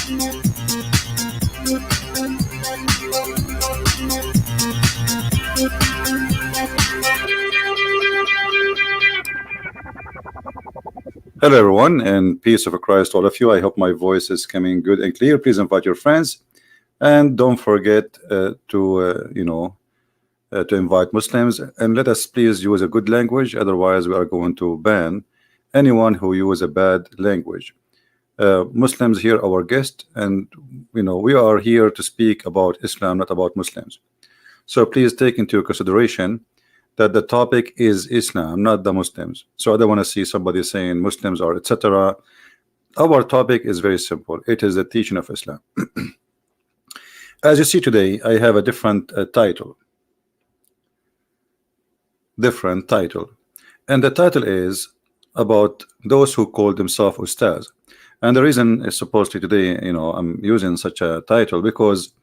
Hello, everyone, and peace of Christ to all of you. I hope my voice is coming good and clear. Please invite your friends, and don't forget to invite Muslims. And let us please use a good language. Otherwise, we are going to ban anyone who use a bad language. Muslims here, our guest, and we are here to speak about Islam, not about Muslims. So please take into consideration that the topic is Islam, not the Muslims. So I don't want to see somebody saying Muslims are etc. Our topic is very simple. It is the teaching of Islam. As you see today, I have a different title. And the title is about those who call themselves Ustadz. And the reason is supposedly today, I'm using such a title because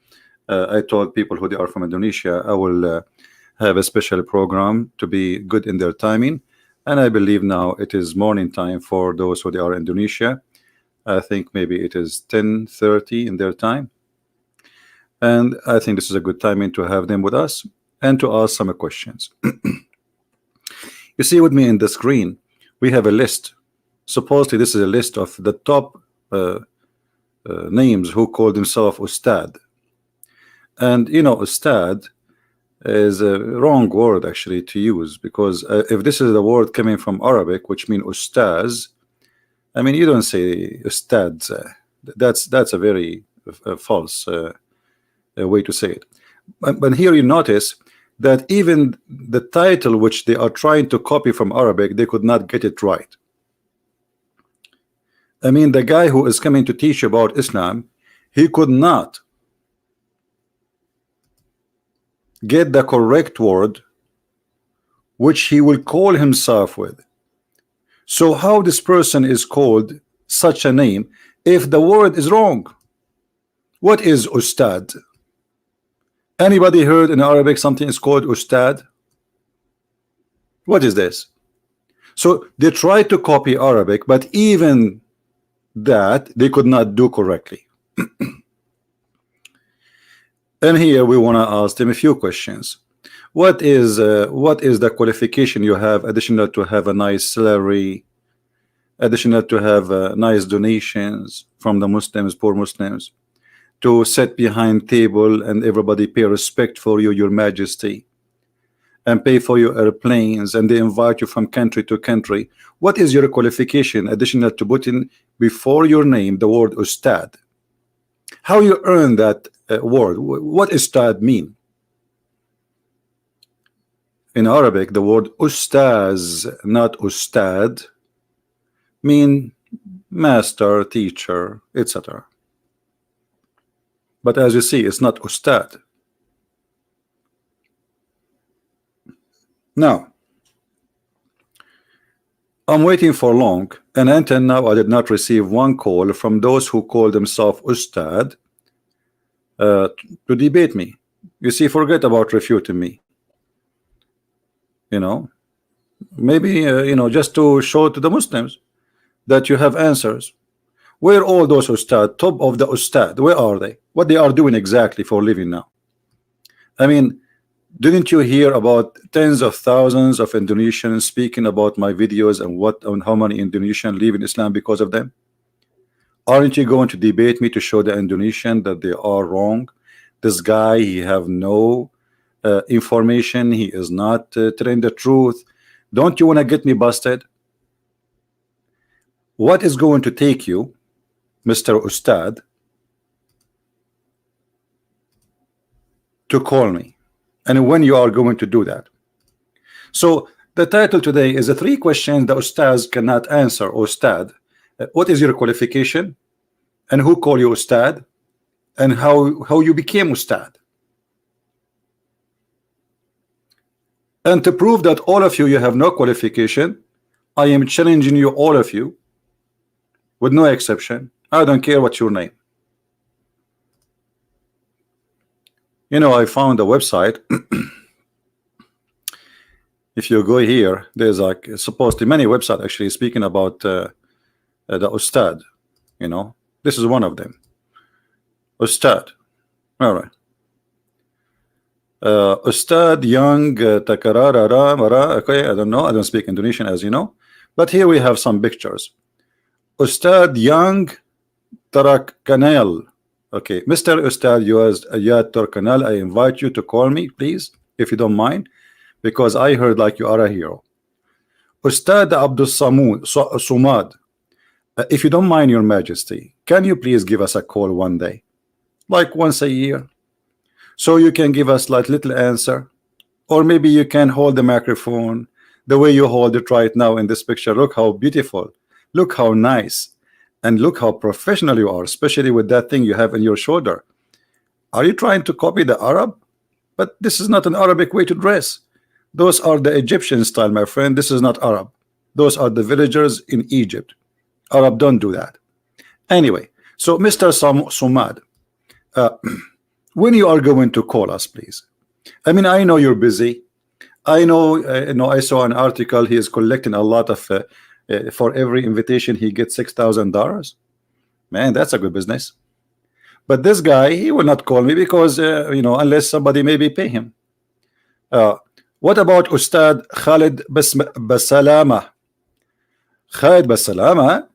I told people who they are from Indonesia, I will have a special program to be good in their timing, and I believe now it is morning time for those who they are in Indonesia. I think maybe it is 10:30 in their time, and I think this is a good timing to have them with us and to ask some questions. You see with me in the screen we have a list. Supposedly this is a list of the top names who call themselves Ustad, and Ustad is a wrong word actually to use, because if this is the word coming from Arabic, which means Ustaz, I mean, you don't say Ustad. That's a very false way to say it. But here you notice that even the title which they are trying to copy from Arabic, they could not get it right. I mean, the guy who is coming to teach about Islam, he could not get the correct word which he will call himself with. So how this person is called such a name if the word is wrong? What is Ustad? Anybody heard in Arabic something is called Ustad? What is this? So they tried to copy Arabic, but even that they could not do correctly. And here we want to ask them a few questions. What is the qualification you have additional to have a nice salary, additional to have nice donations from the Muslims, poor Muslims, to sit behind table and everybody pay respect for you, your majesty, and pay for your airplanes, and they invite you from country to country? What is your qualification additional to put in before your name the word Ustad? How you earn that word? What Ustad mean? In Arabic, the word Ustaz, not Ustad, mean master, teacher, etc. But as you see, it's not Ustad. Now, I'm waiting for long, and until now I did not receive one call from those who call themselves Ustad to debate me. You see, forget about refuting me. Maybe just to show to the Muslims that you have answers. Where are all those Ustad, top of the Ustad? Where are they? What they are doing exactly for living now? I mean, didn't you hear about tens of thousands of Indonesians speaking about my videos and how many Indonesians live in Islam because of them? Aren't you going to debate me to show the Indonesian that they are wrong? This guy, he have no information. He is not telling the truth. Don't you want to get me busted? What is going to take you, Mr. Ustad, to call me, and when you are going to do that? So the title today is the 3 questions the Ustads cannot answer. Ustad, what is your qualification, and who call you Ustad, and how you became Ustad? And to prove that all of you have no qualification, I am challenging you, all of you, with no exception. I don't care what's your name. I found a website. If you go here, there's like supposedly many websites actually speaking about the Ustad. This is one of them. Ustad. All right. Ustad Young Takarara Mara. Okay, I don't know. I don't speak Indonesian, as you know. But here we have some pictures. Ustad Young Tarak Kanal. Okay, Mr. Ustad Ayat Turkanal, I invite you to call me, please, if you don't mind, because I heard like you are a hero. Ustad Abdul Somad, if you don't mind, Your Majesty, can you please give us a call one day, like once a year, so you can give us like little answer, or maybe you can hold the microphone the way you hold it right now in this picture. Look how beautiful, look how nice, and look how professional you are, especially with that thing you have in your shoulder. Are you trying to copy the Arab? But this is not an Arabic way to dress. Those are the Egyptian style, my friend. This is not Arab. Those are the villagers in Egypt. Arab don't do that. Anyway, so Mr. Somad, when you are going to call us, please. I mean, I know you're busy. I know, I saw an article. He is collecting a lot of for every invitation he gets $6,000. Man, that's a good business. But this guy, he will not call me because unless somebody maybe pay him. What about Ustad Khalid Basalama? Khalid Basalama,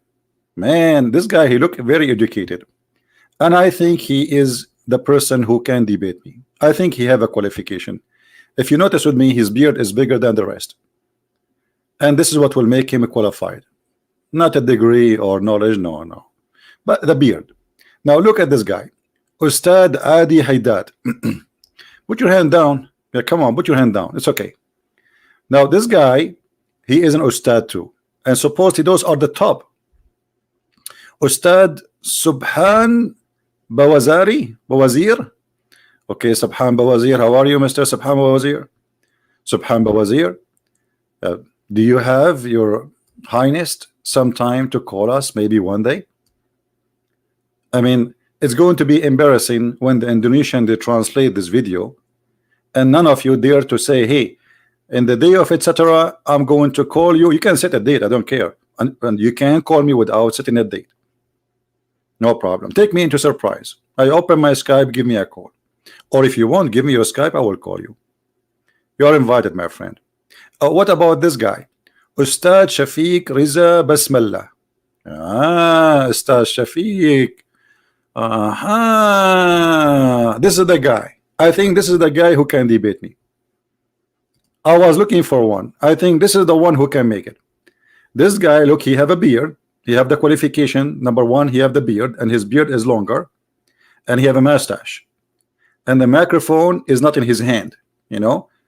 man, this guy, he look very educated, and I think he is the person who can debate me. I think he have a qualification. If you notice with me, his beard is bigger than the rest. And this is what will make him qualified. Not a degree or knowledge, no. But the beard. Now look at this guy. Ustad Adi Hidayat. Put your hand down. Yeah, come on, put your hand down. It's okay. Now this guy, he is an Ustad too. And supposedly those are the top. Ustad Subhan Bawazir. Okay, Subhan Bawazir. How are you, Mr. Subhan Bawazir? Subhan Bawazir. Do you have, Your Highness, some time to call us maybe one day? I mean, it's going to be embarrassing when the Indonesian they translate this video and none of you dare to say, hey, in the day of etc. I'm going to call you. You can set a date, I don't care, and you can call me without setting a date. No problem. Take me into surprise. I open my Skype, give me a call, or if you want, give me your Skype, I will call you. You are invited, my friend. What about this guy? Ustad Shafiq Riza Basmallah. Ustad Shafiq. This is the guy. I think this is the guy who can debate me. I was looking for one. I think this is the one who can make it. This guy, look, he have a beard. He have the qualification. Number one, he have the beard, and his beard is longer, and he have a mustache, and the microphone is not in his hand,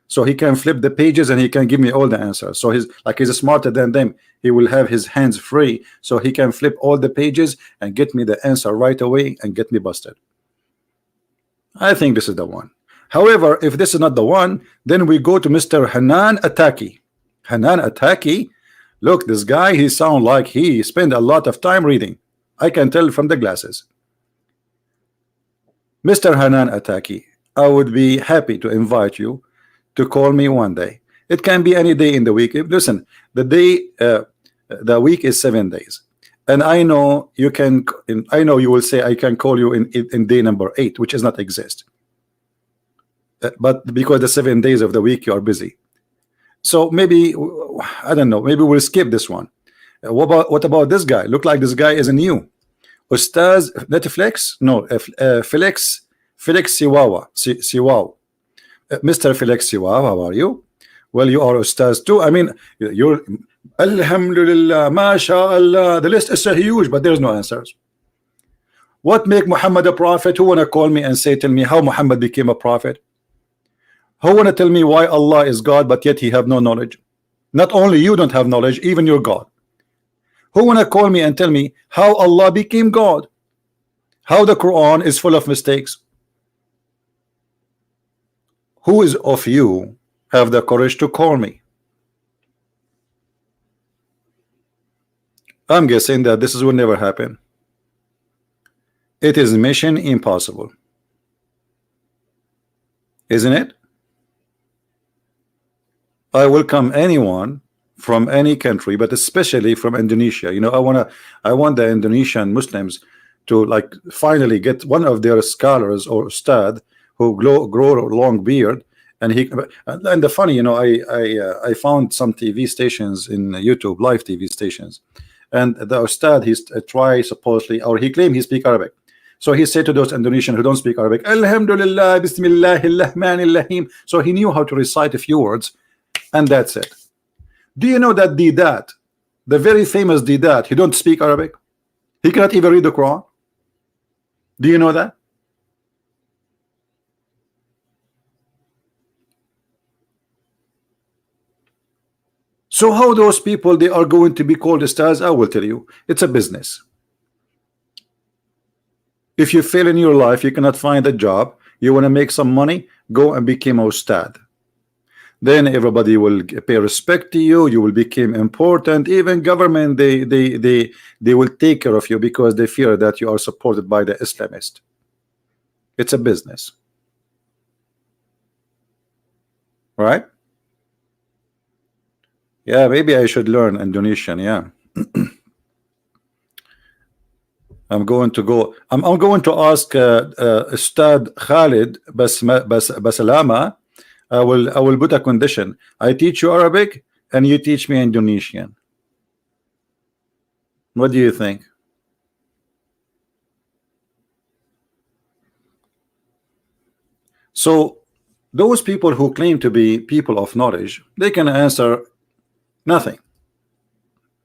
so he can flip the pages and he can give me all the answers. So he's smarter than them. He will have his hands free, so he can flip all the pages and get me the answer right away and get me busted. I think this is the one. However, if this is not the one, then we go to Mr. Hanan Ataki. Hanan Ataki, look, this guy, he sound like he spent a lot of time reading. I can tell from the glasses. Mr. Hanan Ataki, I would be happy to invite you to call me one day. It can be any day in the week. Listen, the week is 7 days, and I know you can. I know you will say I can call you in day number 8, which does not exist. But because the 7 days of the week you are busy, so maybe I don't know. Maybe we'll skip this one. What about this guy? Look like this guy is new. Ustaz Netflix? No, Felix Siwawa. Mr. Felix Siwawa, how are you? Well, you are Ustaz too. I mean, you're Alhamdulillah, MashaAllah. The list is so huge, but there's no answers. What make Muhammad a prophet? Who wanna call me and tell me how Muhammad became a prophet? Who wanna tell me why Allah is God, but yet he have no knowledge? Not only you don't have knowledge, even your God. Who wanna call me and tell me how Allah became God? How the Quran is full of mistakes? Who is of you have the courage to call me? I'm guessing that this will never happen. It is mission impossible, isn't it? I welcome anyone from any country, but especially from Indonesia. I want the Indonesian Muslims to like finally get one of their scholars or Ustad who grow a long beard, and he and the funny, you know, I found some TV stations in YouTube, live TV stations, and the Ustad he's try supposedly, or he claimed he speak Arabic. So he said to those Indonesians who don't speak Arabic, Alhamdulillah, Bismillahir Rahmanir Rahim. So he knew how to recite a few words, and that's it. Do you know that Didat, the very famous Didat, he don't speak Arabic? He cannot even read the Quran. Do you know that? So how those people they are going to be called stars? I will tell you, it's a business. If you fail in your life, you cannot find a job, you want to make some money, go and become a ustad. Then everybody will pay respect to you, you will become important. Even government, they will take care of you because they fear that you are supported by the Islamist. It's a business, right? Yeah, maybe I should learn Indonesian. Yeah. I'm going to go. I'm going to ask Ustad Khalid Basalama. I will put a condition. I teach you Arabic and you teach me Indonesian. What do you think? So those people who claim to be people of knowledge, they can answer nothing.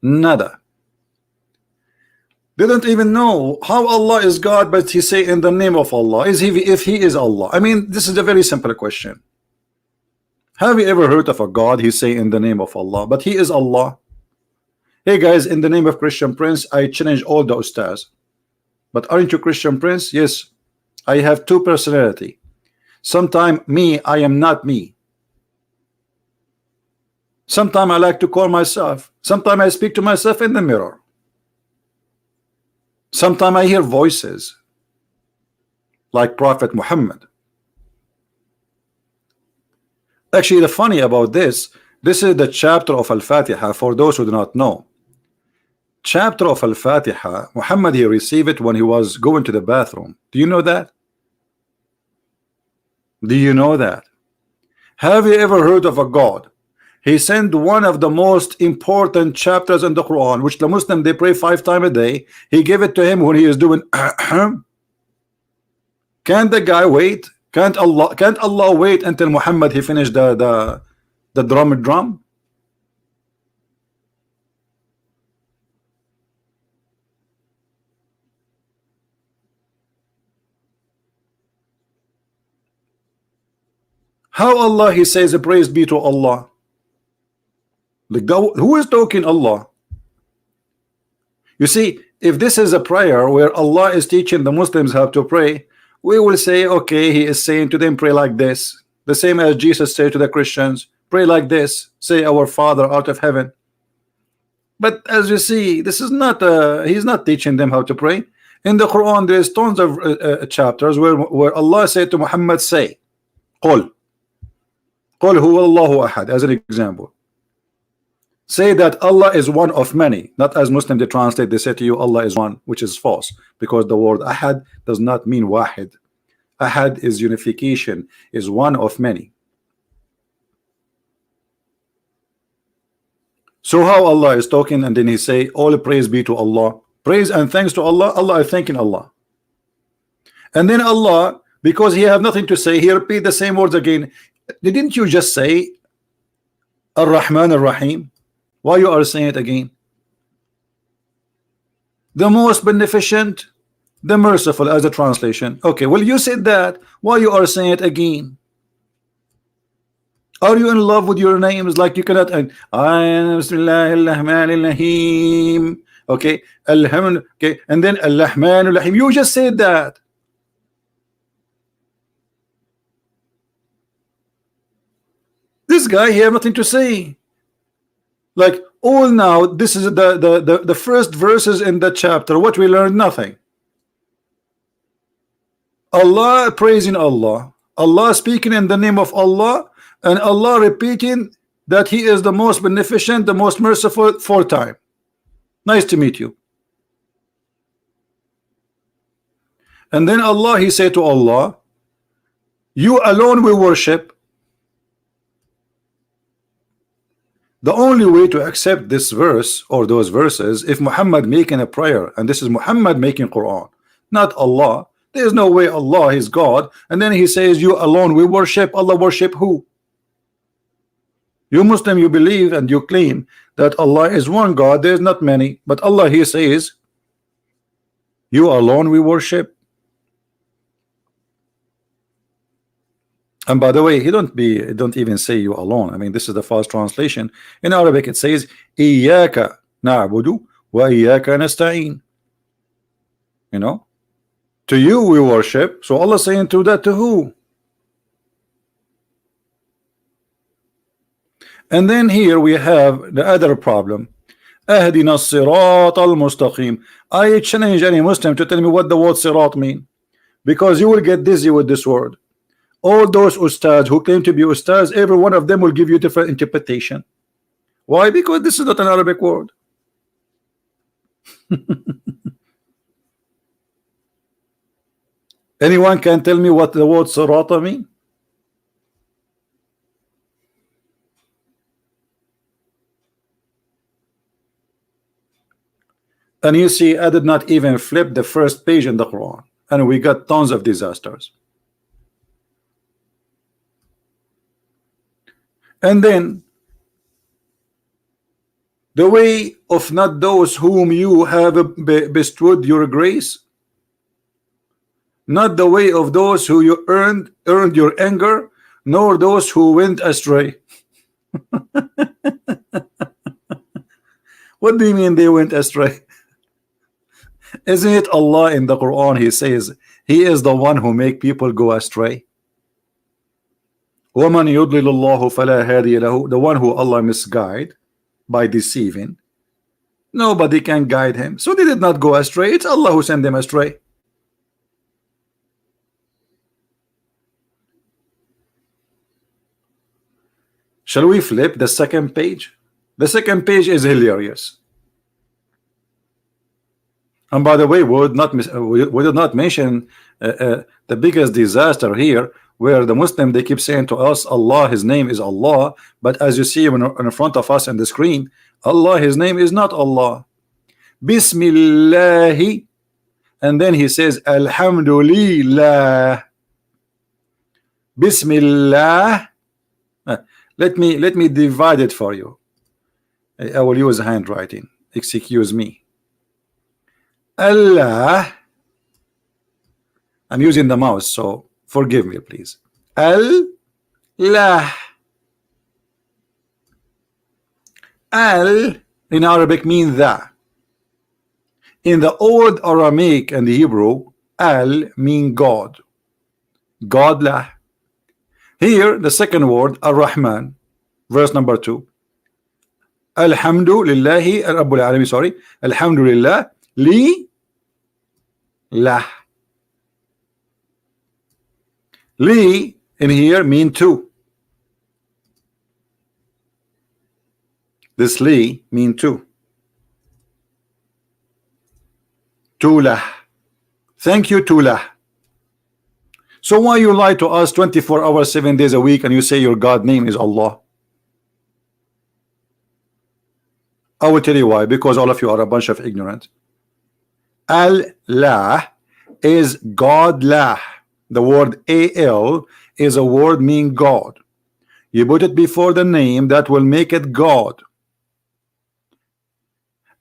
Nada. They don't even know how Allah is God, but he say in the name of Allah. Is he, if he is Allah? I mean, this is a very simple question. Have you ever heard of a God? He say in the name of Allah, but he is Allah. Hey guys, in the name of Christian Prince, I challenge all the ustaz. But aren't you Christian Prince? Yes, I have two personality. Sometime me, I am not me. Sometime I like to call myself. Sometime I speak to myself in the mirror. Sometime I hear voices like Prophet Muhammad. Actually, the funny about this is the chapter of Al-Fatiha for those who do not know. Chapter of Al-Fatiha, Muhammad, he received it when he was going to the bathroom. Do you know that? Do you know that? Have you ever heard of a God? He sent one of the most important chapters in the Quran, which the Muslim they pray 5 times a day. He gave it to him when he is doing Can't the guy wait? Can't Allah wait until Muhammad he finished the drum? How Allah he says praise be to Allah? The God, who is talking Allah? You see, if this is a prayer where Allah is teaching the Muslims how to pray, we will say, okay, he is saying to them, pray like this. The same as Jesus said to the Christians, pray like this, say our Father out of heaven. But as you see, this is not he's not teaching them how to pray. In the Quran there is tons of chapters where Allah said to Muhammad, say Qul huwa Allahu ahad, as an example. Say that Allah is one of many, not as Muslims they translate, they say to you Allah is one, which is false, because the word ahad does not mean wahid. Ahad is unification, is one of many. So how Allah is talking and then he say all praise be to Allah, praise and thanks to Allah, Allah is thanking Allah. And then Allah, because he have nothing to say, he repeat the same words again. Didn't you just say Ar-Rahman Ar-Rahim? Why you are saying it again? The most beneficent, the merciful, as a translation. Okay, well you said that. Why you are saying it again? Are you in love with your names? Like you cannot. I am Bismillahir. Okay, Alhamdulillah. Okay, and then Al-Rahman. You just said that. This guy he have nothing to say. Like all now, this is the first verses in the chapter. What we learned, nothing. Allah praising Allah, Allah speaking in the name of Allah, and Allah repeating that He is the most beneficent, the most merciful 4 times. Nice to meet you. And then Allah, he said to Allah, you alone we worship. The only way to accept this verse or those verses if Muhammad making a prayer, and this is Muhammad making Quran, not Allah. There is no way Allah is God, and then he says you alone we worship. Allah worship who? You Muslim, you believe and you claim that Allah is one God. There is not many, but Allah, he says you alone we worship. And by the way, he don't even say you alone. I mean, this is the first translation. In Arabic it says Iyyaka na'budu wa iyyaka nasta'in. You know, to you we worship. So Allah saying to that, to who? And then here we have the other problem. Ahdina as-sirat al-mustaqim. I challenge any Muslim to tell me what the word sirat mean, because you will get dizzy with this word. All those ustads who claim to be ustads, every one of them will give you different interpretation. Why? Because this is not an Arabic word. Anyone can tell me what the word sirata mean? And you see, I did not even flip the first page in the Quran, and we got tons of disasters. And then the way of not those whom you have bestowed your grace, not the way of those who you earned your anger, nor those who went astray. What do you mean they went astray? Isn't it Allah in the Quran? He says he is the one who make people go astray. وَمَنْ يُضْلِلُ اللَّهُ فَلَا هَادِيَ لَهُ. The one who Allah misguide by deceiving, nobody can guide him. So they did not go astray. It's Allah who sent them astray. Shall we flip the second page? The second page is hilarious. And by the way, we did not mention the biggest disaster here, where the Muslim, they keep saying to us Allah, his name is Allah, but as you see in front of us on the screen, Allah, his name is not Allah. Bismillahi, and then he says Alhamdulillah. Bismillah. Let me divide it for you. I will use handwriting. Excuse me. Allah. I'm using the mouse, so forgive me, please. Allah. Al in Arabic means the. In the old Aramaic and the Hebrew, Al mean God. Godlah. Here, the second word, Ar-Rahman, verse number 2. Alhamdulillahi Rabbil Alamin, sorry. Alhamdulillah li lah. Li in here mean two. This li mean two. Tulah. Thank you, Tulah. So why you lie to us 24 hours, 7 days a week, and you say your God name is Allah? I will tell you why. Because all of you are a bunch of ignorant. Allah is Godlah. The word Al is a word mean God. You put it before the name, that will make it God.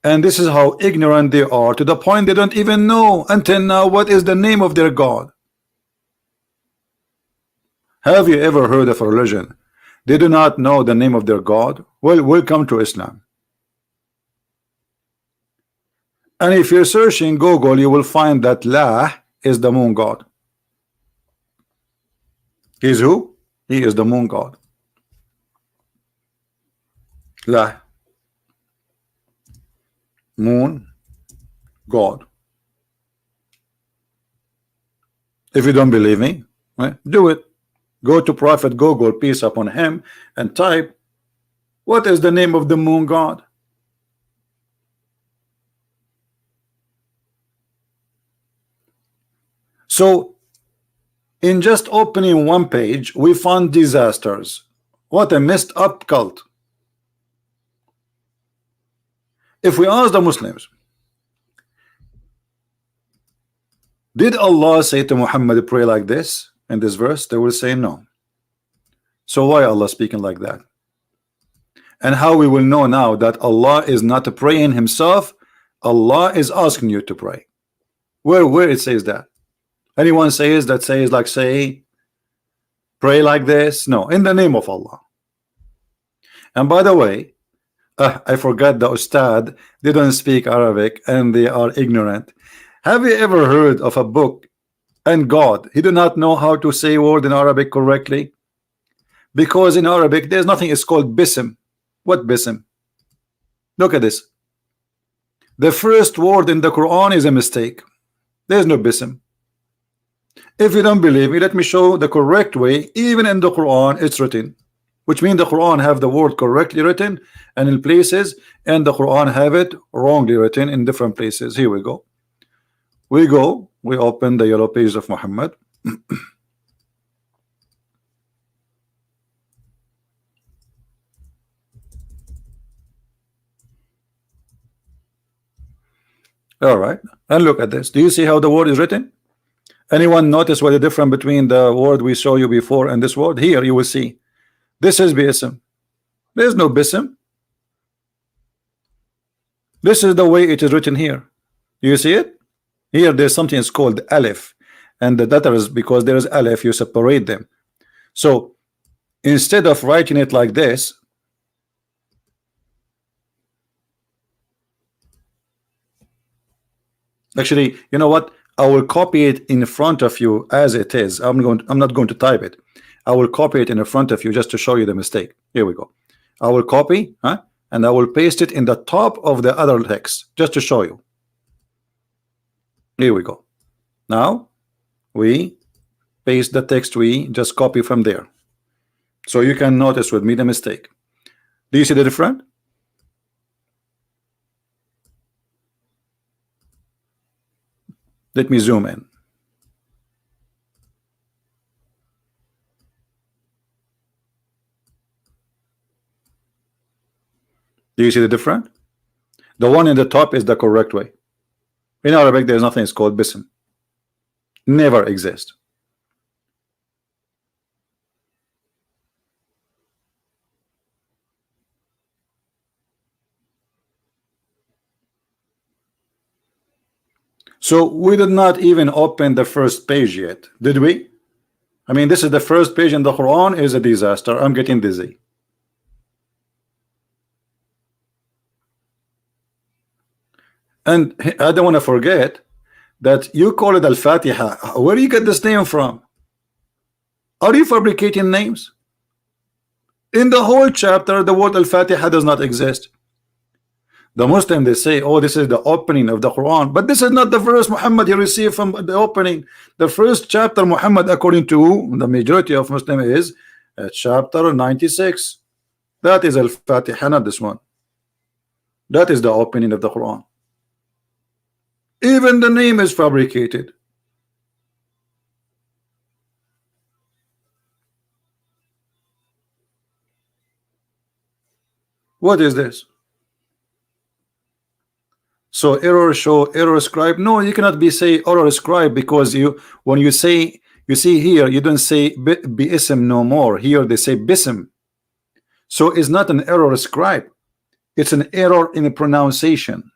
And this is how ignorant they are, to the point they don't even know until now what is the name of their God. Have you ever heard of a religion they do not know the name of their God? Well, welcome to Islam. And if you're searching Google, you will find that La is the moon god. He's who? He is the moon god. La, moon god. If you don't believe me, right, do it. Go to Prophet Google, peace upon him, and type, what is the name of the moon god? So in just opening one page, we found disasters. What a messed up cult. If we ask the Muslims, did Allah say to Muhammad, pray like this in this verse? They will say no. So why Allah speaking like that? And how we will know now that Allah is not praying himself, Allah is asking you to pray. Where it says that? Anyone says that says like say pray like this? No, in the name of Allah. And by the way, I forgot the Ustadz, they don't speak Arabic and they are ignorant. Have you ever heard of a book and God, he do not know how to say word in Arabic correctly? Because in Arabic there's nothing, it's called bism. What bism? Look at this. The first word in the Quran is a mistake. There's no bism. If you don't believe me, let me show the correct way. Even in the Quran it's written, which means the Quran have the word correctly written and in places, and the Quran have it wrongly written in different places. Here we go. We open the yellow page of Muhammad. All right, and look at this. Do you see how the word is written? Anyone notice what the difference between the word we saw you before and this word? Here you will see this is bism. There's no bism. This is the way it is written here. You see it? Here there's something is called alif, and the letter is because there is alif, you separate them. So instead of writing it like this, actually, you know what? I will copy it in front of you as it is. I'm not going to type it. I will copy it in front of you just to show you the mistake. Here we go. I will copy, and I will paste it in the top of the other text just to show you. Here we go. Now we paste the text we just copy from there, so you can notice with me the mistake. Do you see the difference? Let me zoom in. Do you see the difference? The one in the top is the correct way. In Arabic there's nothing is called bism. Never exist. So we did not even open the first page yet, did we? I mean, this is the first page in the Quran is a disaster. I'm getting dizzy. And I don't want to forget that you call it Al-Fatiha. Where do you get this name from? Are you fabricating names? In the whole chapter, the word Al-Fatiha does not exist. The Muslim, they say, oh, this is the opening of the Quran, but this is not the verse Muhammad he received from the opening. The first chapter Muhammad, according to the majority of Muslim, is chapter 96. That is Al-Fatiha, not this one. That is the opening of the Quran. Even the name is fabricated. What is this? So error show, error scribe. No, you cannot be say error scribe, because you, when you say, you see here, you don't say bism no more. Here they say bism. So it's not an error scribe. It's an error in the pronunciation.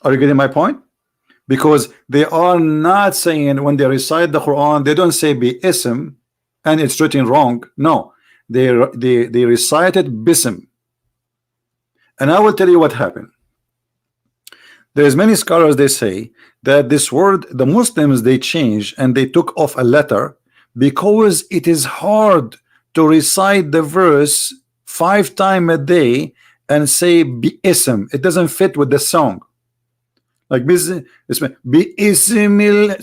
Are you getting my point? Because they are not saying, when they recite the Quran, they don't say bism and it's written wrong. No, they recited bism. And I will tell you what happened. There's many scholars, they say that this word, the Muslims, they changed and they took off a letter because it is hard to recite the verse 5 times a day and say bism. It doesn't fit with the song. Like bism,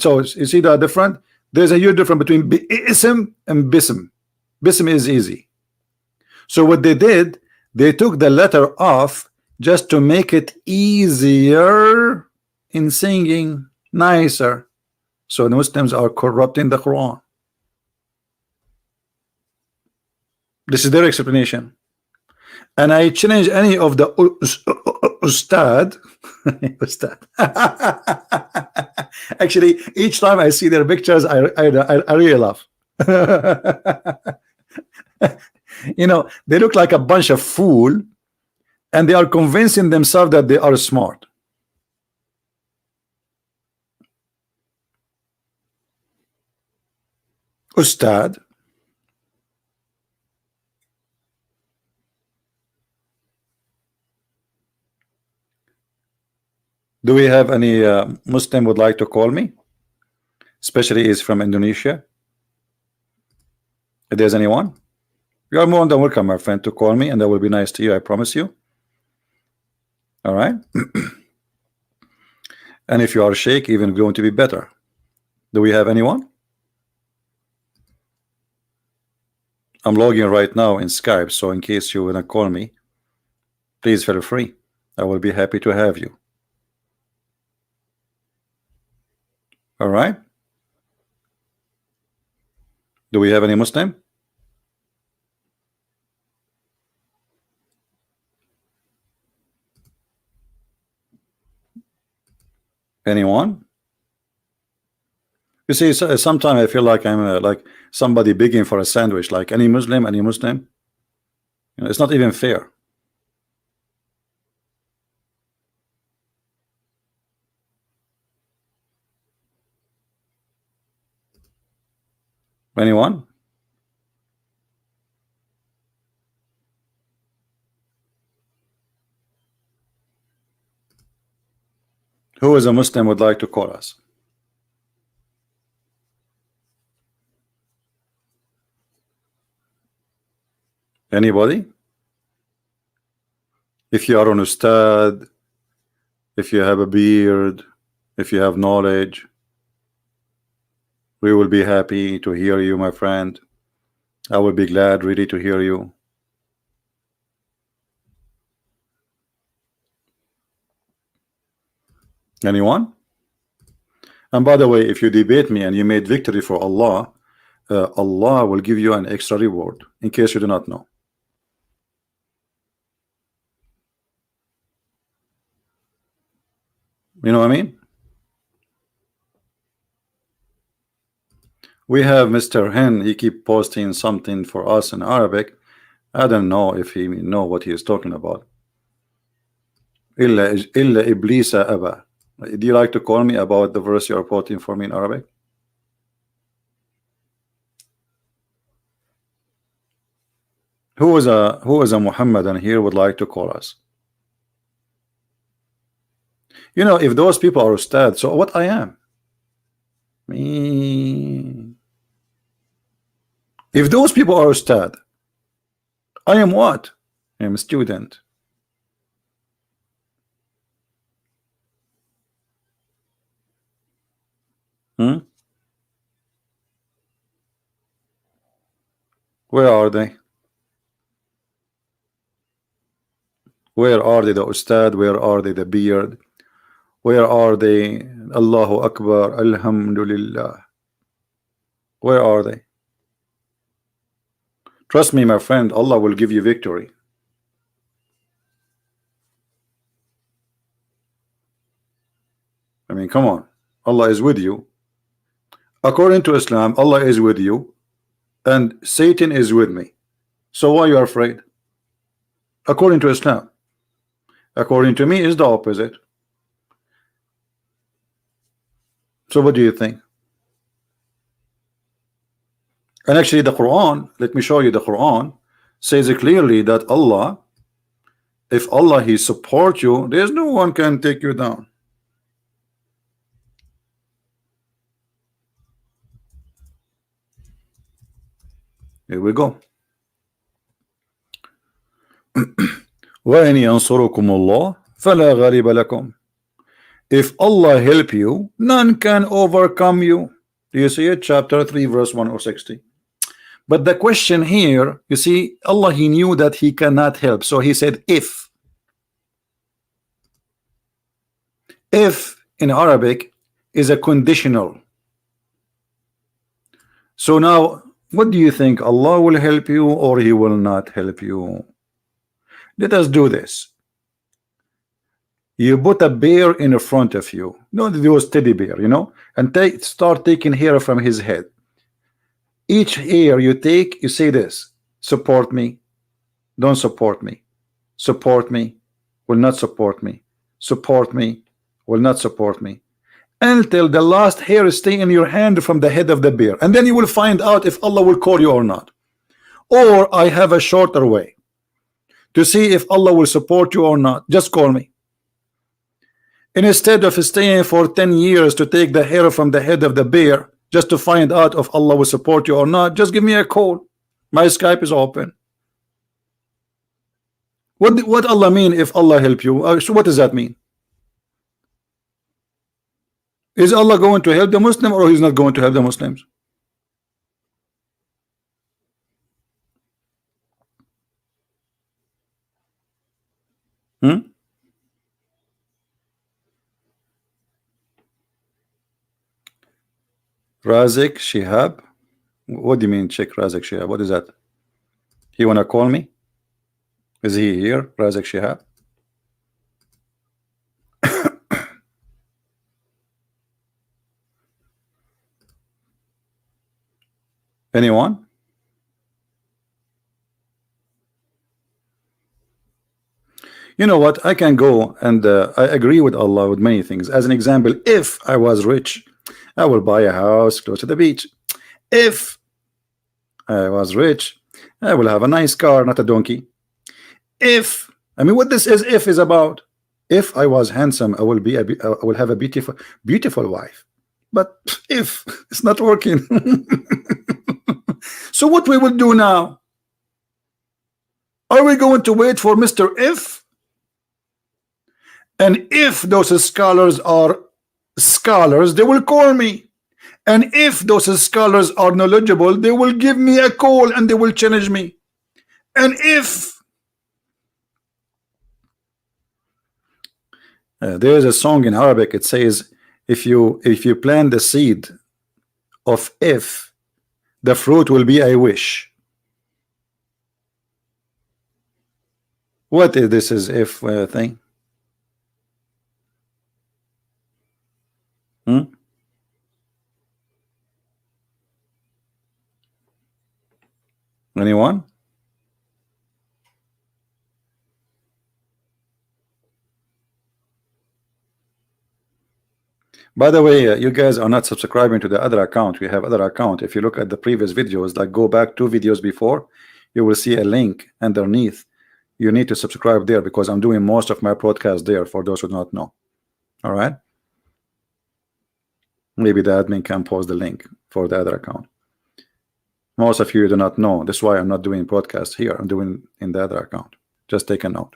so you see the difference? There's a huge difference between bism and bism. Bism is easy. So what they did, they took the letter off just to make it easier in singing. nicer. So the Muslims are corrupting the Quran. This is their explanation. And I challenge any of the Ustad. Ustad. Actually, each time I see their pictures, I really laugh. You know, they look like a bunch of fool, and they are convincing themselves that they are smart. Ustad. Do we have any Muslim would like to call me? Especially is from Indonesia. If there's anyone, you are more than welcome, my friend, to call me, and that will be nice to you, I promise you. All right. And if you are Sheikh, even going to be better. Do we have anyone? I'm logging right now in Skype, so in case you wanna call me, please feel free. I will be happy to have you. All right. Do we have any Muslim? Anyone? You see, sometimes I feel like I'm like somebody begging for a sandwich. Like any Muslim, any Muslim. You know, it's not even fair. Anyone? Who is a Muslim would like to call us? Anybody? If you are an Ustad, if you have a beard, if you have knowledge, we will be happy to hear you, my friend. I will be glad really to hear you. Anyone? And by the way, if you debate me and you made victory for Allah, Allah will give you an extra reward, in case you do not know. You know what I mean? We have Mr. Hen, he keep posting something for us in Arabic. I don't know if he know what he is talking about. Illa iblisa aba. Do you like to call me about the verse you are quoting for me in Arabic? Who is a Muhammadan here would like to call us? You know, if those people are Ustad, so what I am? Me. If those people are Ustad, I am what? I am a student. Where are they? Where are they, the Ustad? Where are they, the beard? Where are they? Allahu Akbar, Alhamdulillah. Where are they? Trust me, my friend, Allah will give you victory. I mean, come on. Allah is with you. According to Islam, Allah is with you, and Satan is with me. So why you are afraid? According to Islam. According to me, is the opposite. So what do you think? And actually the Quran, let me show you, the Quran says clearly that Allah, if Allah he support you, there's no one can take you down. Here we go. وَإِنْ يَنْصُرُكُمُ اللَّهُ فَلَا غَالِبَ لَكُمْ. If Allah help you, none can overcome you. Do you see it? Chapter 3 verse 160. But the question here, you see, Allah he knew that he cannot help, so he said if. If in Arabic is a conditional. So now, what do you think? Allah will help you or He will not help you? Let us do this. You put a bear in front of you, not those teddy bear, you know, and start taking hair from his head. Each hair you take, you say this: support me, don't support me, support me, will not support me, support me, will not support me, until the last hair stay in your hand from the head of the bear, and then you will find out if Allah will call you or not. Or I have a shorter way to see if Allah will support you or not. Just call me. And instead of staying for 10 years to take the hair from the head of the bear just to find out if Allah will support you or not, just give me a call. My Skype is open. What Allah mean if Allah help you? So what does that mean? Is Allah going to help the Muslim or He's not going to help the Muslims? Razik Shihab. What do you mean check Razik Shihab? What is that? He wanna call me? Is he here? Razik Shihab? Anyone? You know what? I can go and I agree with Allah with many things. As an example, if I was rich, I will buy a house close to the beach. If I was rich, I will have a nice car, not a donkey. If, I mean, what this if is about. If I was handsome, I will have a beautiful wife. But if it's not working, so what we will do now? Are we going to wait for Mr. If? And if those scholars are scholars, they will call me. And if those scholars are knowledgeable, they will give me a call and they will challenge me. And if there is a song in Arabic, it says, if you plant the seed of if, the fruit will be I wish. What is this is if thing? Anyone? By the way, you guys are not subscribing to the other account. We have other account. If you look at the previous videos, like go back 2 videos before, you will see a link underneath. You need to subscribe there because I'm doing most of my broadcast there for those who do not know. All right. Maybe the admin can post the link for the other account. Most of you do not know. That's why I'm not doing broadcast here. I'm doing in the other account. Just take a note.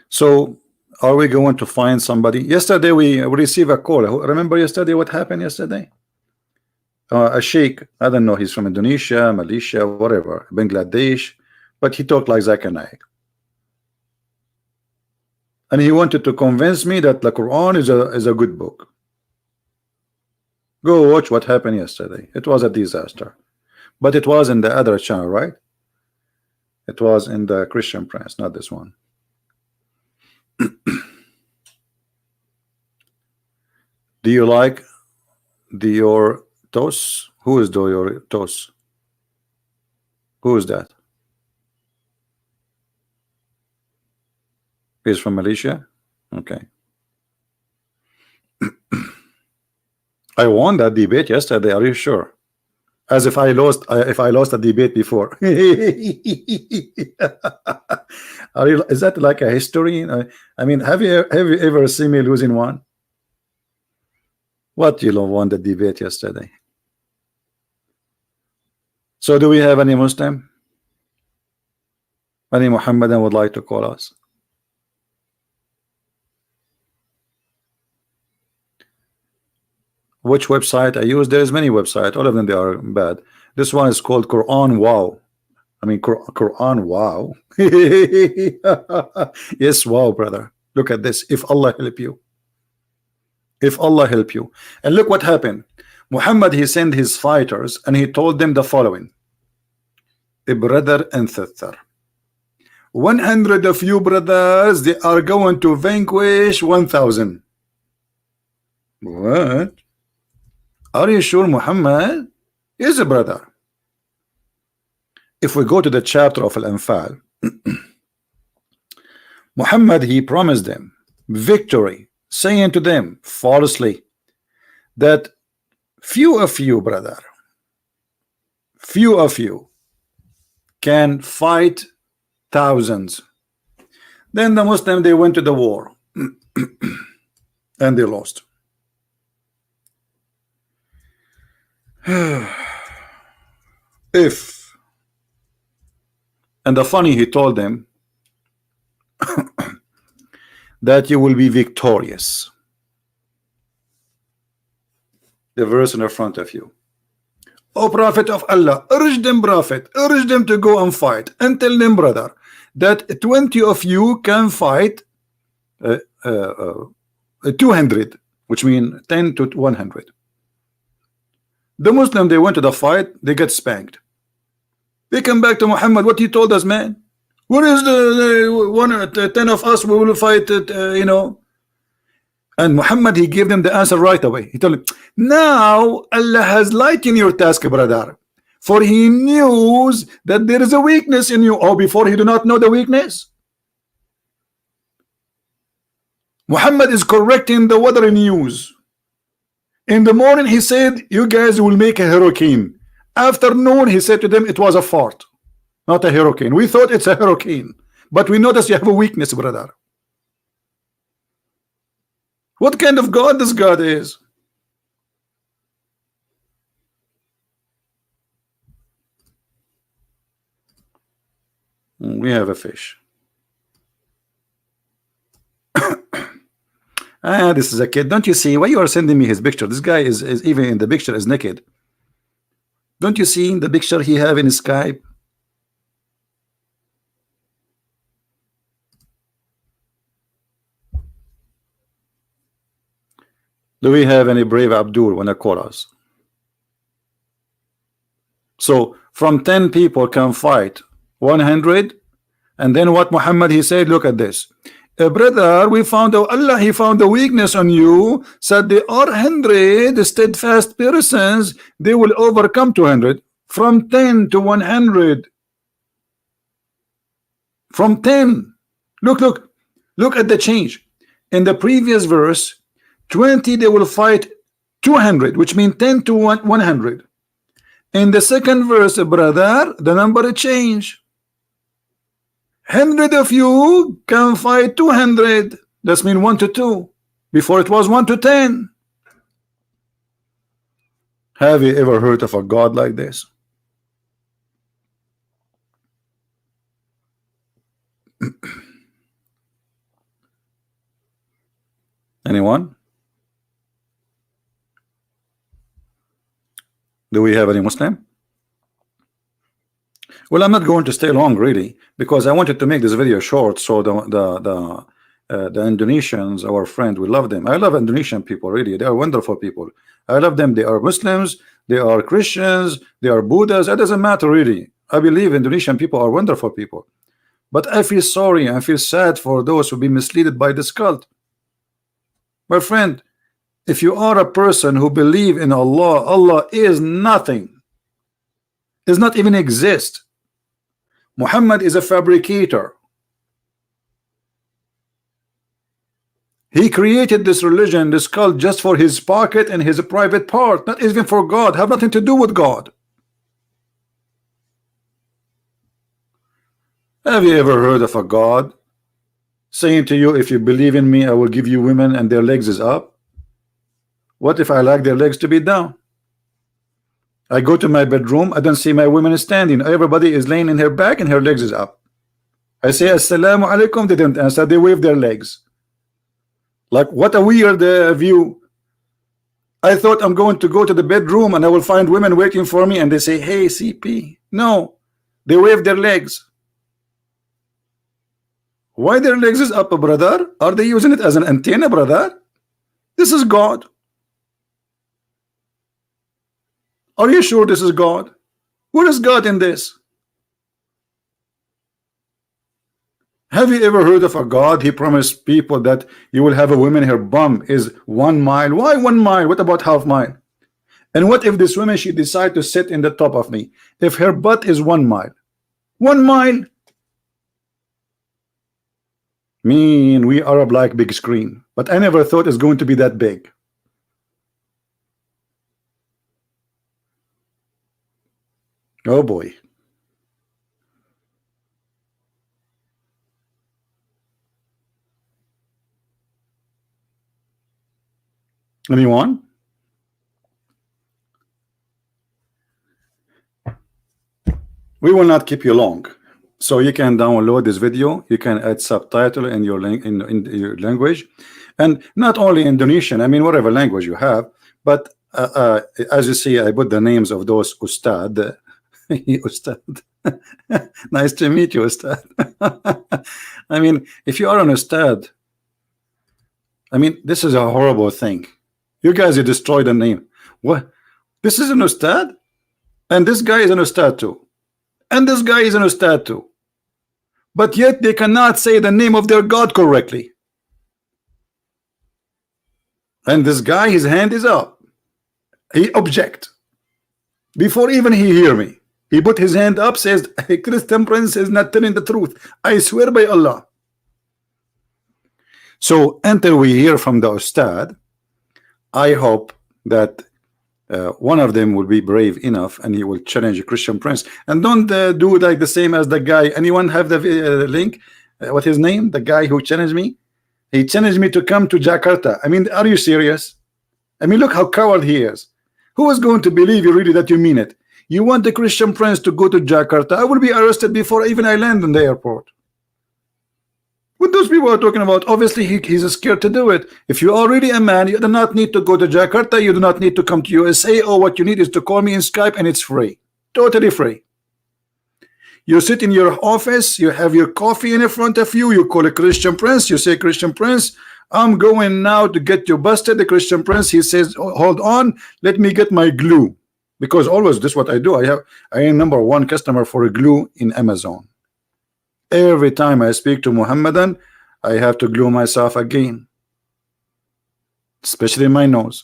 So are we going to find somebody? Yesterday we received a call. Remember yesterday what happened yesterday? A sheikh, I don't know, he's from Indonesia, Malaysia, whatever, Bangladesh, but he talked like Zakir Naik. And he wanted to convince me that the Quran is a good book. Go watch what happened yesterday. It was a disaster. But it was in the other channel, right? It was in the Christian Prince, not this one. Do you like your toast? Who is your toast? Who is that? He's from Malaysia. Okay. I won that debate yesterday. Are you sure? As if I lost. If I lost a debate before. Is that like a history? I mean, have you ever seen me losing one? What, you won the debate yesterday? So do we have any Muslim? Any Muhammadan would like to call us? Which website I use? There is many websites. All of them, they are bad. This one is called Quran Wow. I mean Quran Wow. Yes, wow, brother. Look at this. If Allah help you. If Allah help you. And look what happened. Muhammad, he sent his fighters and he told them the following. A brother and sister. 100 of you brothers, they are going to vanquish 1,000. What? Are you sure, Muhammad? Yes, brother. If we go to the chapter of Al-Anfal, Muhammad, he promised them victory, saying to them falsely that few of you, brother, few of you can fight thousands. Then the Muslims, they went to the war and they lost. If, and the funny, he told them that you will be victorious. The verse in the front of you. O Prophet of Allah, urge them, Prophet, urge them to go and fight, and tell them, brother, that 20 of you can fight 200, which means 10 to 100. The Muslim, they went to the fight, they get spanked. They come back to Muhammad. What he told us, man? What is the 10 of us? We will fight it, you know. And Muhammad, he gave them the answer right away. He told them, now Allah has lightened your task, brother, for he knows that there is a weakness in you. Oh, before he do not know the weakness. Muhammad is correcting the weather news. In the morning he said, you guys will make a hurricane. Afternoon he said to them, it was a fart, not a hurricane. We thought it's a hurricane, but we noticed you have a weakness, brother. What kind of God this God is? We have a fish. Ah, this is a kid. Don't you see why you are sending me his picture? This guy is even in the picture is naked. Don't you see the picture he have in his Skype? Do we have any brave Abdul when I call us? So from 10 people can fight 100, and then what Muhammad he said, look at this. Brother, we found out Allah, he found a weakness on you, said there are 100 steadfast persons, they will overcome 200. From 10 to 100. From 10. Look at the change. In the previous verse, 20 they will fight 200, which means 10 to 100. In the second verse, brother, the number change. 100 of you can fight 200. That's mean 1 to 2. Before it was 1 to 10. Have you ever heard of a God like this? Anyone? Do we have any Muslim? Well, I'm not going to stay long really, because I wanted to make this video short, so the Indonesians, our friend, we love them. I love Indonesian people, really. They are wonderful people. I love them. They are Muslims, they are Christians, they are Buddhas. It doesn't matter really. I believe Indonesian people are wonderful people. But I feel sorry, I feel sad for those who be misled by this cult. My friend, if you are a person who believe in Allah, Allah is nothing, does not even exist. Muhammad is a fabricator. He created this religion, this cult, just for his pocket and his private part, not even for God, have nothing to do with God. Have you ever heard of a God saying to you, if you believe in me, I will give you women and their legs is up? What if I like their legs to be down? I go to my bedroom, I don't see my women standing. Everybody is laying in her back and her legs is up. I say assalamu alaikum, they don't answer, they wave their legs. Like, what a weird view. I thought I'm going to go to the bedroom and I will find women waiting for me and they say, hey CP. No, they wave their legs. Why their legs is up, brother? Are they using it as an antenna, brother? This is God. Are you sure this is God? Where is God in this? Have you ever heard of a God? He promised people that you will have a woman, her bum is 1 mile. Why 1 mile? What about half mile? And what if this woman, she decide to sit in the top of me? If her butt is 1 mile, 1 mile. Mean we Arab like big screen, but I never thought it's going to be that big. Oh boy. Anyone? We will not keep you long, so you can download this video. You can add subtitle in your in your language, and not only Indonesian. I mean, whatever language you have. But as you see, I put the names of those Ustad. Ustad. Nice to meet you, Ustad. I mean, if you are an Ustad, I mean, this is a horrible thing. You guys, you destroyed the name. What? This is an Ustad, and this guy is an Ustad too. And this guy is an Ustad too. But yet they cannot say the name of their God correctly. And this guy, his hand is up. He object. Before even he hear me, he put his hand up, says, a Christian prince is not telling the truth. I swear by Allah. So until we hear from the Ustad, I hope that one of them will be brave enough and he will challenge a Christian prince. And don't do like the same as the guy. Anyone have the link? What his name? The guy who challenged me? He challenged me to come to Jakarta. I mean, are you serious? I mean, look how coward he is. Who is going to believe you really that you mean it? You want the Christian prince to go to Jakarta? I will be arrested before even I land in the airport. What those people are talking about, obviously he's scared to do it. If you're already a man, you do not need to go to Jakarta. You do not need to come to USA. Or what you need is to call me in Skype, and it's free, totally free. You sit in your office, you have your coffee in front of you, you call a Christian prince, you say, Christian prince, I'm going now to get you busted. The Christian prince, he says, hold on, let me get my glue. Because always this is what I do. I am #1 customer for a glue in Amazon. Every time I speak to Muhammadan, I have to glue myself again, especially my nose.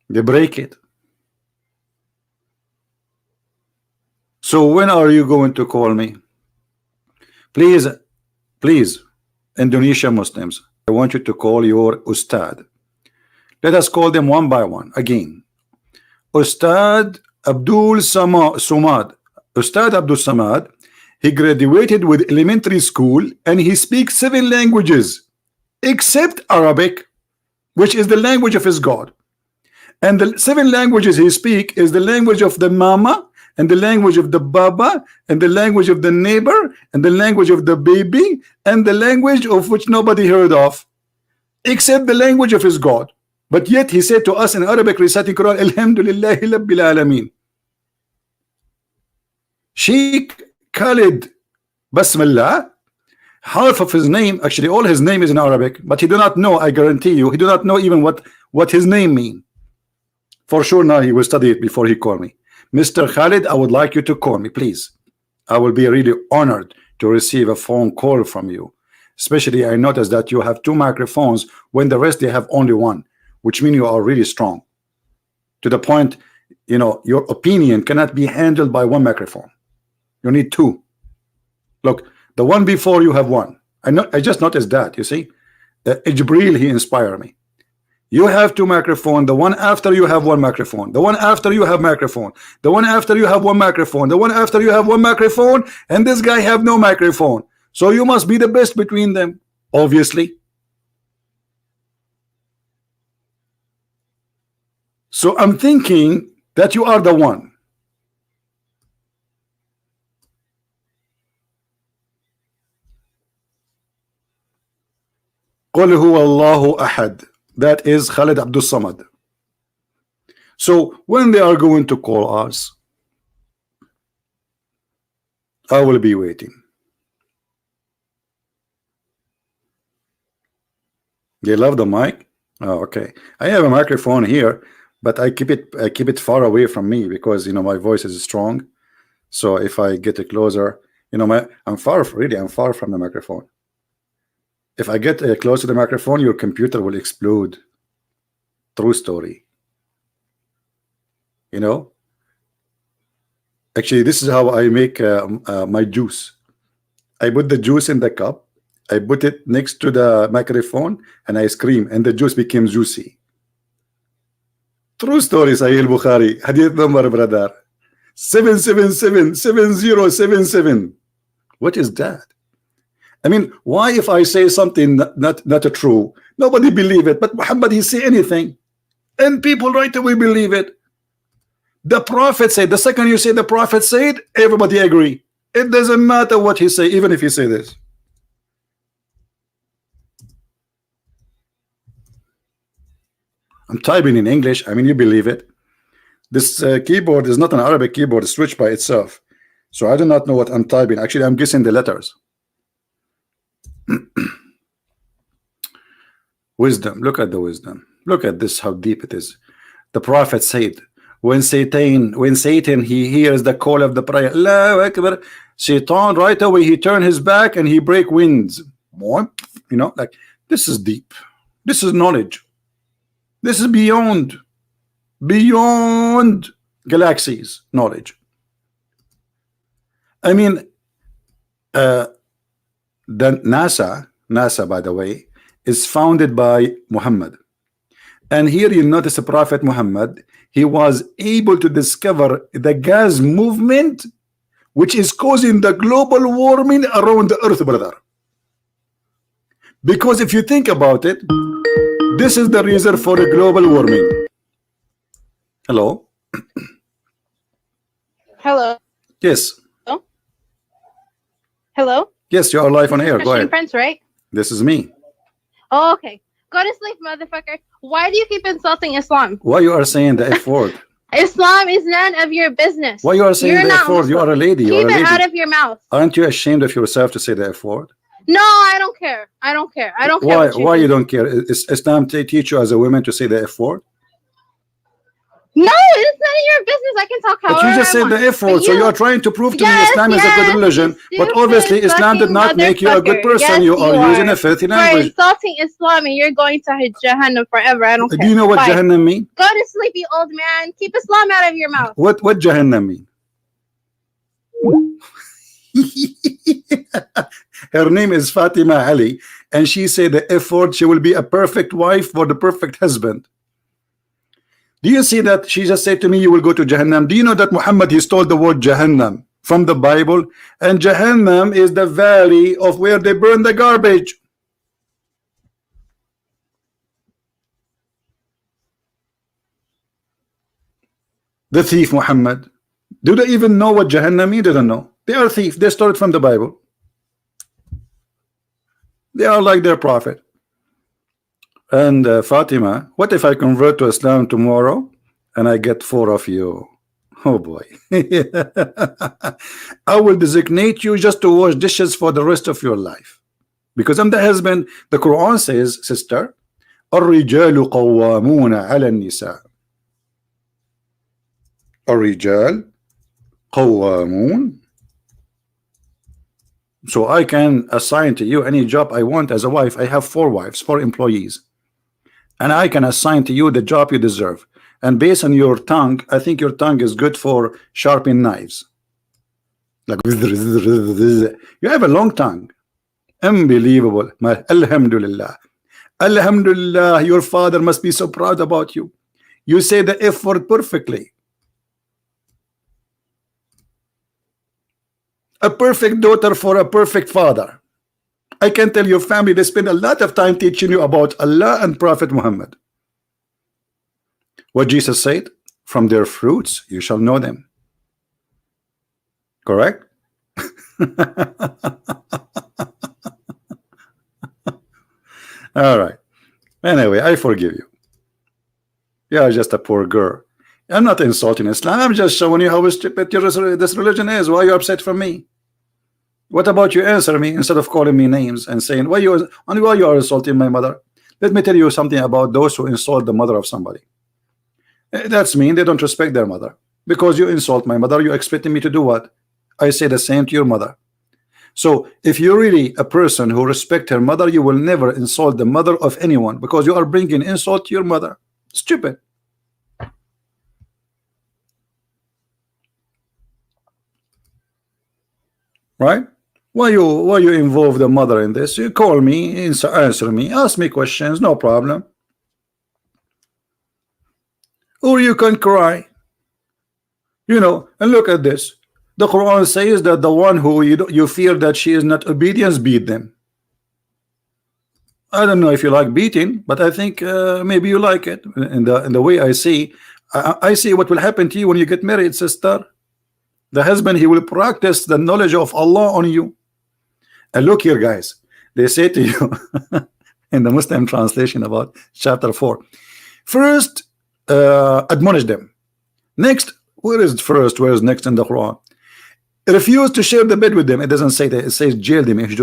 They break it. So when are you going to call me? Please, please, Indonesia Muslims, I want you to call your Ustad. Let us call them one by one again. Ustad Abdul Somad. Ustad Abdul Samad. He graduated with elementary school and he speaks 7 languages except Arabic, which is the language of his God. And the 7 languages he speaks is the language of the mama, and the language of the baba, and the language of the neighbor, and the language of the baby, and the language of which nobody heard of, except the language of his God. But yet he said to us in Arabic, reciting Quran, Alhamdulillahi Rabbil Alameen. Sheikh Khalid Basmallah, half of his name, actually all his name is in Arabic, but he do not know, I guarantee you, he do not know even what his name mean. For sure now he will study it before he call me. Mr. Khalid, I would like you to call me, please. I will be really honored to receive a phone call from you. Especially I noticed that you have 2 microphones when the rest they have only 1, which means you are really strong. To the point, you know, your opinion cannot be handled by 1 microphone. You need 2. Look, the one before you have 1. I just noticed that, you see. Jibril, he inspired me. You have 2 microphones. The one after you have 1 microphone. The one after you have microphone. The one after you have 1 microphone. The one after you have 1 microphone. And this guy have no microphone. So you must be the best between them, obviously. So I'm thinking that you are the one. قل هو الله أحد. That is Khalid Abdul Samad. So when they are going to call us, I will be waiting. You love the mic? Oh, okay. I have a microphone here, but I keep it far away from me because my voice is strong. So if I get it closer, I'm far from the microphone. If I get close to the microphone, your computer will explode. True story. Actually, this is how I make my juice. I put the juice in the cup, I put it next to the microphone, and I scream, and the juice became juicy. True story, Sahih Bukhari. Hadith number, brother. 7777077. What is that? I mean, why if I say something not true, nobody believe it, but Muhammad, he say anything, and people right away believe it. The Prophet said, the second you say the Prophet said, everybody agree. It doesn't matter what he say, even if he say this. I'm typing in English. I mean, you believe it. This keyboard is not an Arabic keyboard, it's switched by itself. So I do not know what I'm typing. Actually, I'm guessing the letters. Wisdom. Look at the wisdom. Look at this, how deep it is. The Prophet said, when Satan he hears the call of the prayer, Allahu Akbar, Satan right away he turn his back and he break winds. Like this is deep. This is knowledge. This is beyond galaxies knowledge. I mean, the NASA, by the way, is founded by Muhammad. And here you notice the Prophet Muhammad, he was able to discover the gas movement which is causing the global warming around the earth, brother. Because if you think about it, this is the reason for the global warming. Hello? Hello. Yes. Hello? Yes, you are live on air. Go ahead. Prince, right? This is me. Oh, okay. Go to sleep, motherfucker. Why do you keep insulting Islam? Why you are saying the F word? Islam is none of your business. Why you are saying the F word? You are a lady. Keep it out of your mouth. Aren't you ashamed of yourself to say the F word? No, I don't care. I don't care. I don't care. Why you don't care? Is Islam teach you as a woman to say the F word? No, it's none of your business. I can talk however But you just said the F word, so you are trying to prove to me Islam is a good religion. But obviously Islam did not make you a good person. You are using a filthy language. You're insulting Islam and you're going to Jahannam forever. I don't care. Do you know what Jahannam mean? Go to sleep, you old man. Keep Islam out of your mouth. What Jahannam mean? Her name is Fatima Ali, and she said the F word, she will be a perfect wife for the perfect husband. Do you see that she just said to me, you will go to Jahannam? Do you know that Muhammad, he stole the word Jahannam from the Bible? And Jahannam is the valley of where they burn the garbage. The thief Muhammad. Do they even know what Jahannam means? They don't know. They are thieves. They stole it from the Bible. They are like their prophet. And Fatima, what if I convert to Islam tomorrow and I get 4 of you? Oh boy. I will designate you just to wash dishes for the rest of your life. Because I'm the husband. The Quran says, sister, الرجال قوامون على النساء. الرجال قوامون. So I can assign to you any job I want as a wife. I have 4 wives, 4 employees. And I can assign to you the job you deserve. And based on your tongue, I think your tongue is good for sharpening knives. Like you have a long tongue. Unbelievable. Alhamdulillah. Alhamdulillah, your father must be so proud about you. You say the F word perfectly. A perfect daughter for a perfect father. I can tell your family they spend a lot of time teaching you about Allah and Prophet Muhammad. What Jesus said, from their fruits you shall know them. Correct? All right. Anyway, I forgive you. You are just a poor girl. I'm not insulting Islam. I'm just showing you how stupid this religion is. Why are you upset from me? What about you answer me instead of calling me names and saying why you are insulting my mother? Let me tell you something about those who insult the mother of somebody. That's mean they don't respect their mother. Because you insult my mother, you expecting me to do what? I say the same to your mother. So if you're really a person who respect her mother, you will never insult the mother of anyone, because you are bringing insult to your mother. Stupid. Right? Why you involve the mother in this? You call me, answer me, ask me questions, no problem. Or you can cry. You know, and look at this. The Quran says that the one who you fear that she is not obedient, beat them. I don't know if you like beating, but I think maybe you like it. In the way I see, I see what will happen to you when you get married, sister. The husband, he will practice the knowledge of Allah on you. And look here, guys. They say to you in the Muslim translation about chapter 4. First, admonish them. Next, where is first? Where is next in the Quran? Refuse to share the bed with them. It doesn't say that. It says jail them. And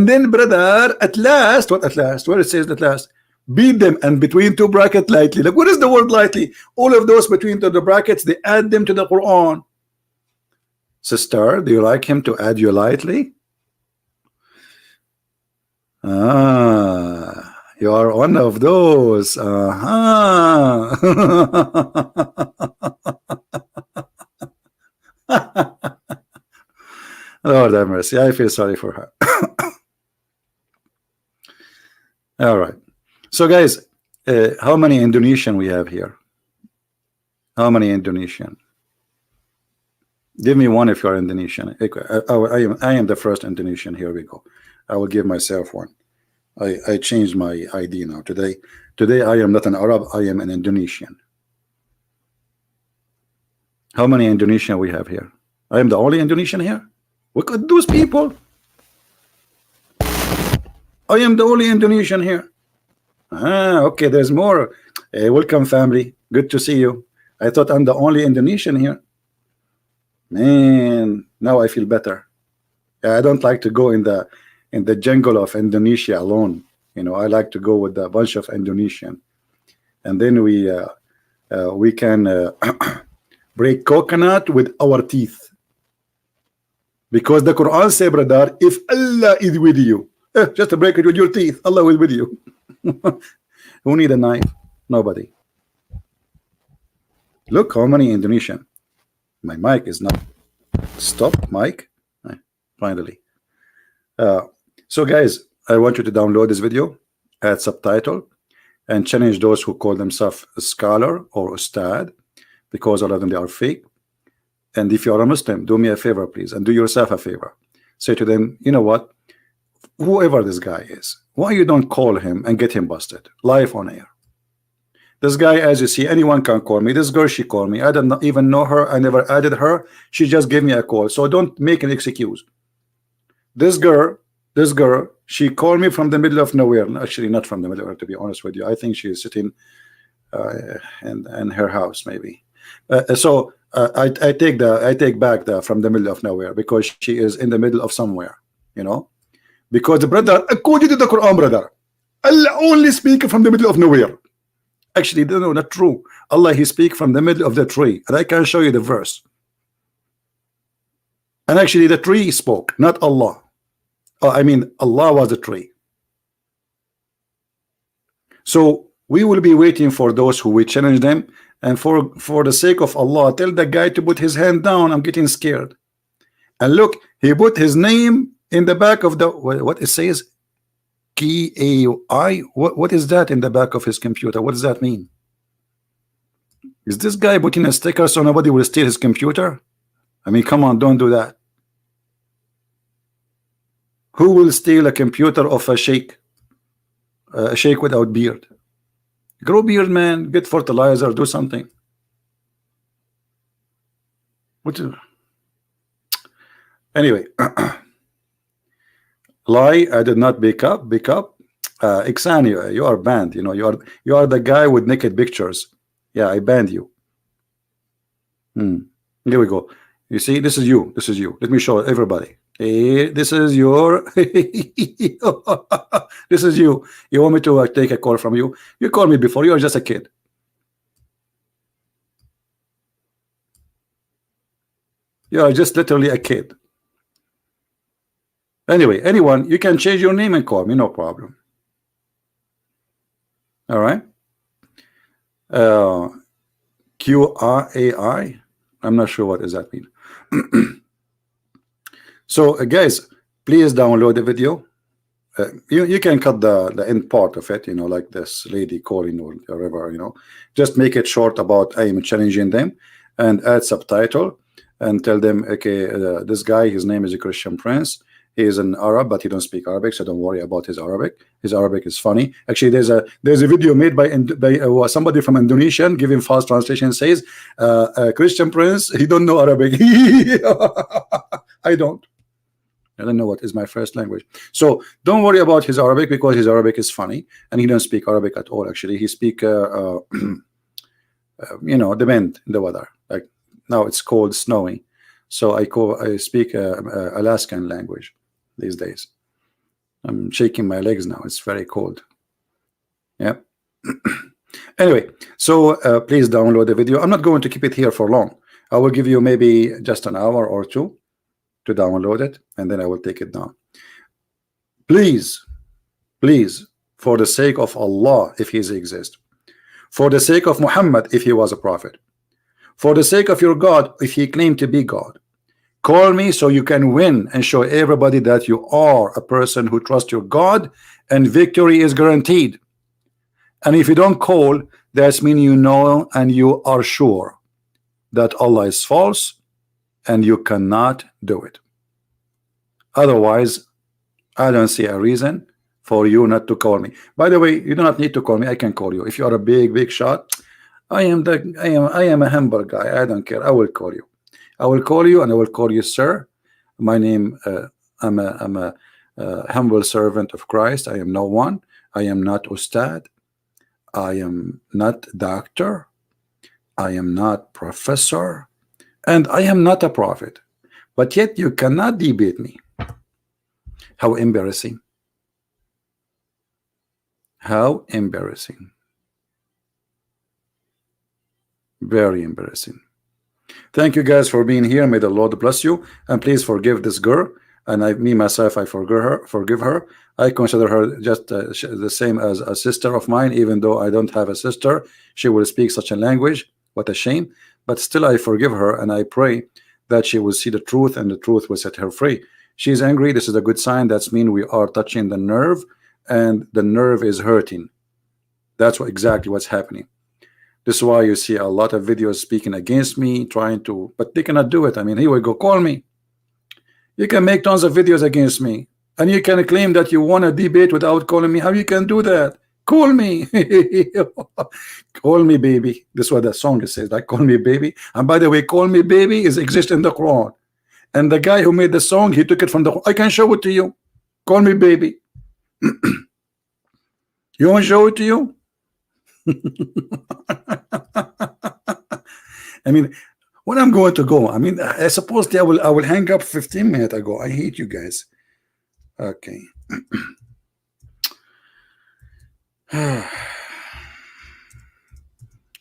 then, brother, at last, what at last? Where it says at last? Beat them, and between two brackets lightly. Like, what is the word lightly? All of those between the brackets, they add them to the Quran. Sister, do you like him to add you lightly? Ah, you are one of those. Lord have mercy. I feel sorry for her. All right. So, guys, how many Indonesian we have here? How many Indonesian? Give me one if you're Indonesian. I am the first Indonesian. Here we go. I will give myself one. I changed my ID now. Today I am not an Arab. I am an Indonesian. How many Indonesian we have here? I am the only Indonesian here. Look at those people. I am the only Indonesian here. Ah, okay, there's more. Welcome, family. Good to see you. I thought I'm the only Indonesian here. Man, now I feel better. I don't like to go in the jungle of Indonesia alone. You know, I like to go with a bunch of Indonesian, and then we can break coconut with our teeth, because the Quran says, brother, if Allah is with you, just to break it with your teeth, Allah is with you. Who need a knife? Nobody. Look how many Indonesian. My mic is not. Stop, mic. Finally. So, guys, I want you to download this video, add subtitle, and challenge those who call themselves a scholar or Ustadz, because all of them, they are fake. And if you are a Muslim, do me a favor, please, and do yourself a favor. Say to them, you know what? Whoever this guy is, why you don't call him and get him busted live on air? This guy, as you see, anyone can call me. This girl, she called me. I didn't even know her. I never added her. She just gave me a call. So don't make an excuse. This girl, she called me from the middle of nowhere. Actually, not from the middle of nowhere, to be honest with you. I think she is sitting in her house, maybe. I take back the from the middle of nowhere, because she is in the middle of somewhere, you know. Because the brother, according to the Quran, brother, Allah only speak from the middle of nowhere. Actually, no, not true. Allah, he speak from the middle of the tree, and I can show you the verse. And actually, the tree spoke, not Allah. I mean, Allah was the tree. So we will be waiting for those who will challenge them. And for the sake of Allah, tell the guy to put his hand down. I'm getting scared. And look, he put his name in the back of the, what it says, KAI. What is that in the back of his computer? What does that mean? Is this guy putting a sticker so nobody will steal his computer? I mean, come on, don't do that. Who will steal a computer of a sheikh? A sheikh without beard. Grow beard, man. Get fertilizer. Do something. Anyway. Lie, I did not pick up. Ixan, you are banned. You know, you are the guy with naked pictures. Yeah, I banned you. Here we go. You see, this is you. Let me show everybody. Hey, this is your this is you. You want me to take a call from you? You called me before. You are just a kid. You are just literally a kid. Anyway, anyone, you can change your name and call me, no problem. All right. QRAI. I'm not sure what does that mean. So guys, please download the video. You can cut the end part of it, you know, like this lady calling or whatever, you know. Just make it short about I am challenging them, and add subtitle and tell them, okay, this guy, his name is a Christian Prince. He is an Arab, but he don't speak Arabic, so don't worry about his Arabic. His Arabic is funny. Actually, there's a video made by somebody from Indonesia giving false translation. Says Christian Prince, he don't know Arabic. I don't know what is my first language. So don't worry about his Arabic, because his Arabic is funny, and he don't speak Arabic at all. Actually, he speak you know, depend the weather. Like now it's cold, snowy, so I speak Alaskan language these days. I'm shaking my legs now. It's very cold. Yeah. Anyway, so please download the video. I'm not going to keep it here for long. I will give you maybe just an hour or two to download it, and then I will take it down. Please, please, for the sake of Allah, if he exists, for the sake of Muhammad, if he was a prophet, for the sake of your God, if he claimed to be God, call me so you can win and show everybody that you are a person who trusts your God, and victory is guaranteed. And if you don't call, that's mean you know and you are sure that Allah is false, and you cannot do it. Otherwise, I don't see a reason for you not to call me. By the way, you do not need to call me. I can call you. If you are a big shot, I am a humble guy. I don't care. I will call you. I will call you, and I will call you sir. My name, I'm a humble servant of Christ. I am no one. I am not Ustadz. I am not doctor. I am not professor. And I am not a prophet, but yet you cannot debate me. How embarrassing. How embarrassing. Very embarrassing. Thank you guys for being here. May the Lord bless you, and please forgive this girl. And me myself, I forgive her. I consider her just the same as a sister of mine, even though I don't have a sister. She will speak such a language. What a shame. But still I forgive her, and I pray that she will see the truth, and the truth will set her free. She's angry. This is a good sign. That's mean we are touching the nerve, and the nerve is hurting. That's exactly what's happening. This is why you see a lot of videos speaking against me, trying to, but they cannot do it. I mean, here we go, call me. You can make tons of videos against me, and you can claim that you want to debate without calling me. How you can do that? Call me. Call me baby. This is what the song says, like call me baby. And by the way, call me baby is exist in the Quran, and the guy who made the song, he took it from the Quran. I can show it to you. Call me baby. You want to show it to you? I mean, when I'm going to go, I mean, I suppose I will hang up 15 minutes ago. I hate you guys. Okay.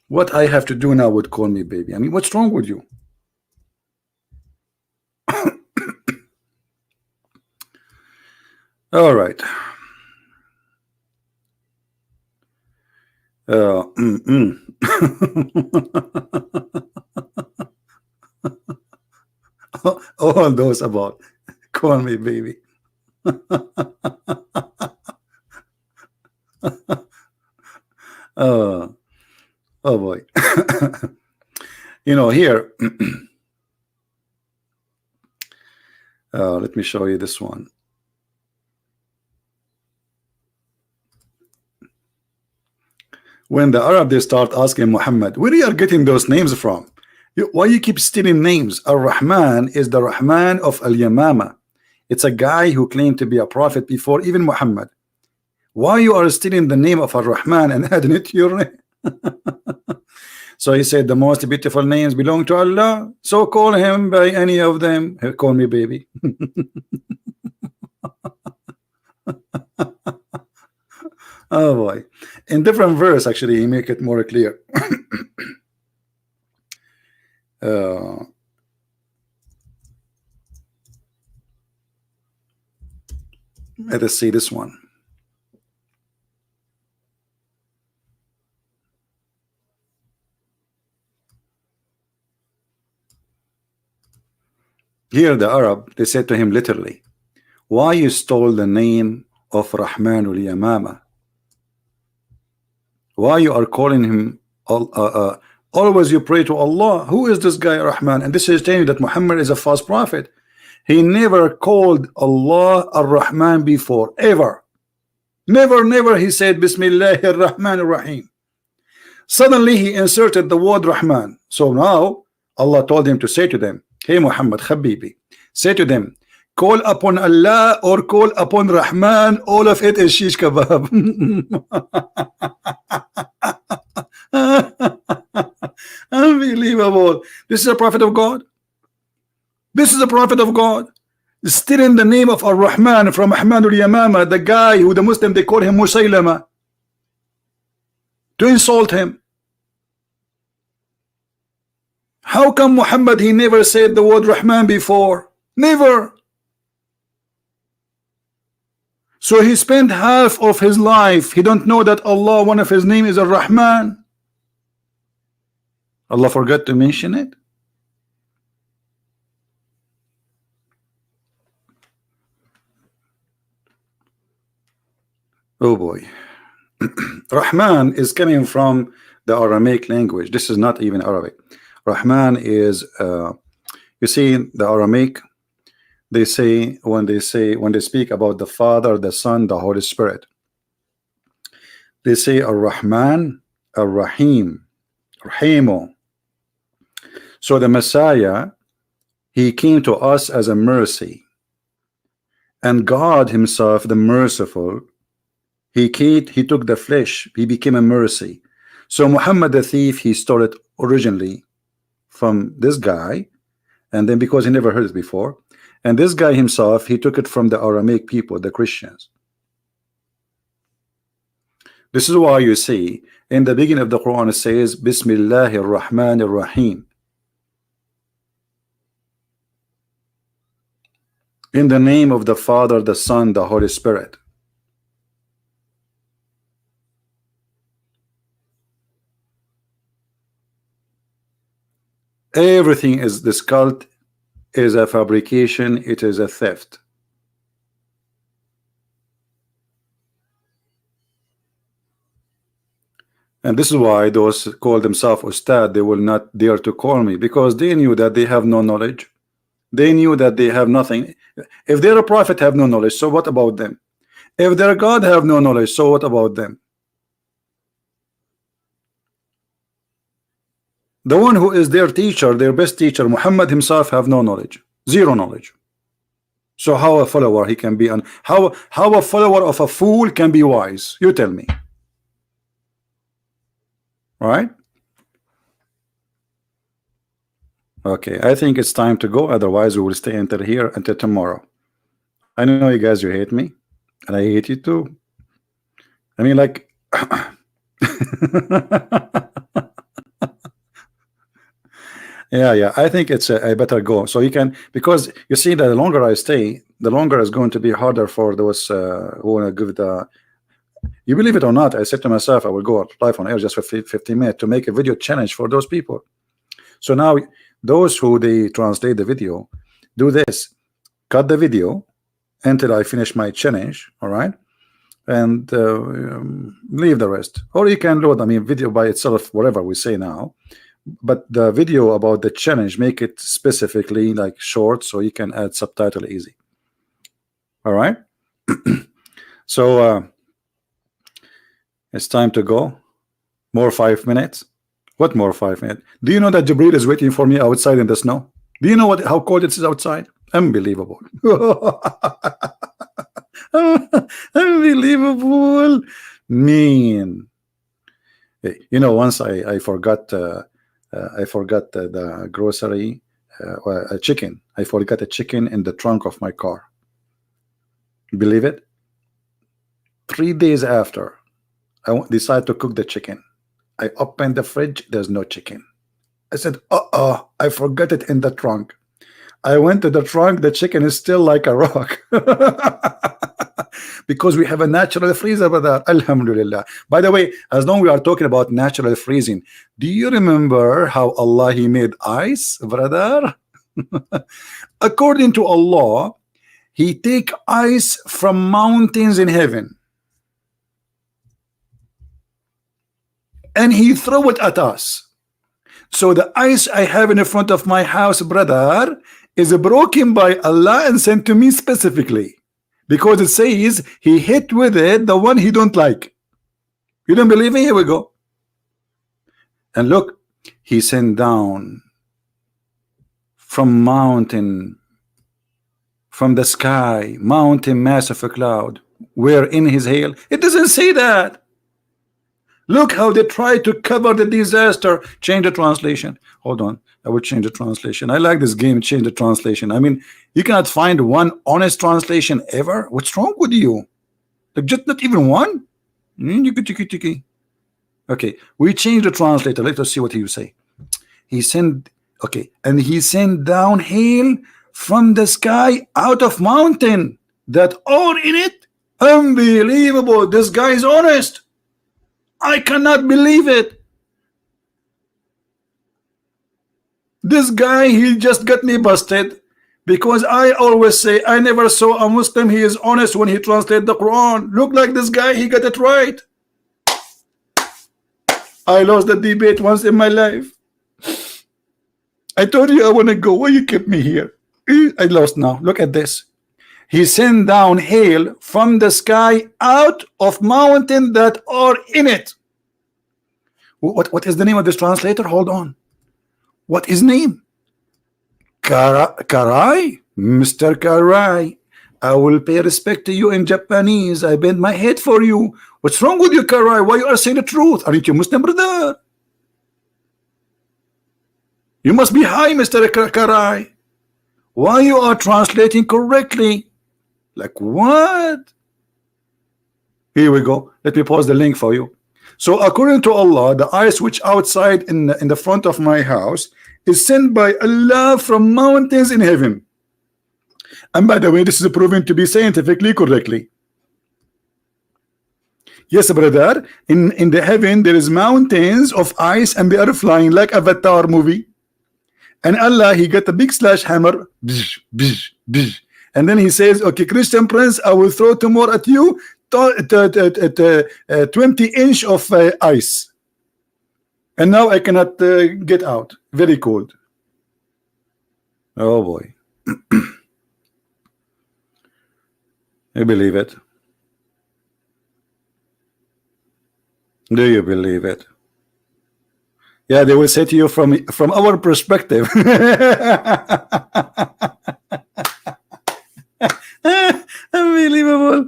What I have to do now would call me baby. I mean, what's wrong with you? All right. All those about call me baby. Oh boy. You know, here let me show you this one. When the Arab, they start asking Muhammad, where you are getting those names from? Why you keep stealing names? Ar-Rahman is the Rahman of Al-Yamama. It's a guy who claimed to be a prophet before even Muhammad. Why you are stealing the name of Ar-Rahman and adding it to your name? So he said the most beautiful names belong to Allah. So call him by any of them. Call me baby. Oh boy. In different verse, actually, he make it more clear. Let us see this one. Here the Arab, they said to him literally, why you stole the name of Rahmanul Yamama? Why you are calling him always you pray to Allah? Who is this guy Rahman? And this is telling you that Muhammad is a false prophet. He never called Allah Ar-Rahman before, ever. Never he said Bismillahir Rahmanir Rahim. Suddenly he inserted the word Rahman. So now Allah told him to say to them, hey Muhammad Habibi, say to them, call upon Allah or call upon Rahman, all of it is shish kebab. Unbelievable. This is a prophet of God. This is a prophet of God. Still in the name of Ar-Rahman from Ahmadul Yamama, the guy who the Muslim they call him Musaylama, to insult him. How come Muhammad he never said the word Rahman before? Never. So he spent half of his life, he don't know that Allah, one of his name is Ar-Rahman. Allah forgot to mention it. Oh boy. Rahman is coming from the Aramaic language. This is not even Arabic. Rahman is you see the Aramaic, they say when they speak about the Father, the Son, the Holy Spirit, they say Ar-Rahman, Ar-Rahim, Rahimu. So the Messiah, he came to us as a mercy, and God himself, the merciful, he took the flesh, he became a mercy. So Muhammad the thief, he stole it originally from this guy, and then because he never heard it before, and this guy himself, he took it from the Aramaic people, the Christians. This is why you see in the beginning of the Quran it says Bismillahir Rahmanir Rahim. In the name of the Father, the Son, the Holy Spirit. Everything is, this cult is a fabrication, it is a theft. And this is why those call themselves Ustadz, they will not dare to call me, because they knew that they have no knowledge. They knew that they have nothing. If their prophet have no knowledge, so what about them? If their God have no knowledge, so what about them? The one who is their teacher, their best teacher, Muhammad himself, have no knowledge, zero knowledge. So how a follower he can be, how a follower of a fool can be wise? You tell me. Right? Okay, I think it's time to go. Otherwise, we will stay until here until tomorrow. I know you guys, you hate me, and I hate you too. I mean, like, yeah. I think it's I better go. So you can, because you see, the longer I stay, the longer it's going to be harder for those who want to give the. You believe it or not, I said to myself, I will go live on air just for 15 minutes to make a video challenge for those people. So now, those who they translate the video, do this: cut the video until I finish my challenge, all right, and leave the rest. Or you can load, I mean, video by itself, whatever we say now, but the video about the challenge, make it specifically like short, so you can add subtitle easy. All right. So it's time to go. More 5 minutes. What more 5 minutes? Do you know that Jibril is waiting for me outside in the snow? Do you know how cold it is outside? Unbelievable. Unbelievable. Mean. You know, once I forgot the grocery, a chicken. I forgot a chicken in the trunk of my car. Believe it? 3 days after, I decided to cook the chicken. I opened the fridge. There's no chicken. I said, I forgot it in the trunk. I went to the trunk. The chicken is still like a rock. Because we have a natural freezer with that. Alhamdulillah. By the way, as long we are talking about natural freezing, do you remember how Allah He made ice, brother? According to Allah, He take ice from mountains in heaven and He throw it at us. So the ice I have in the front of my house, brother, is broken by Allah and sent to me specifically, because it says He hit with it the one He don't like. You don't believe me? Here we go. And look, He sent down from mountain, from the sky, mountain mass of a cloud, where in His hail. It doesn't say that. Look how they try to cover the disaster. Change the translation. Hold on, I will change the translation. I like this game. Change the translation. I mean, you cannot find one honest translation ever. What's wrong with you? Like, just not even one? Okay, we change the translator. Let us see what He will say. He sent, okay, and He sent down hail from the sky out of mountain that are in it. Unbelievable. This guy is honest. I cannot believe it. This guy, he just got me busted, because I always say I never saw a Muslim he is honest when he translates the Quran. Look like this guy, he got it right. I lost the debate once in my life. I told you I want to go. Why you kept me here? I lost now. Look at this. He sent down hail from the sky out of mountain that are in it. What is the name of this translator? Hold on. What is name? Karai? Mr. Karai. I will pay respect to you in Japanese. I bend my head for you. What's wrong with you, Karai? Why you are saying the truth? Aren't you Muslim, brother? You must be high, Mr. Karai. Why you are translating correctly? Like what? Here we go. Let me pause the link for you. So according to Allah, the ice which outside in the front of my house is sent by Allah from mountains in heaven. And by the way, this is proven to be scientifically correctly. Yes, brother. In the heaven there is mountains of ice and they are flying like Avatar movie. And Allah, He got a big slash hammer. Bzz, bzz, bzz. And then He says, okay, Christian Prince, I will throw tomorrow at you 20-inch of ice. And now I cannot get out. Very cold. Oh boy. You believe it? Do you believe it? Yeah, they will say to you from our perspective. Unbelievable.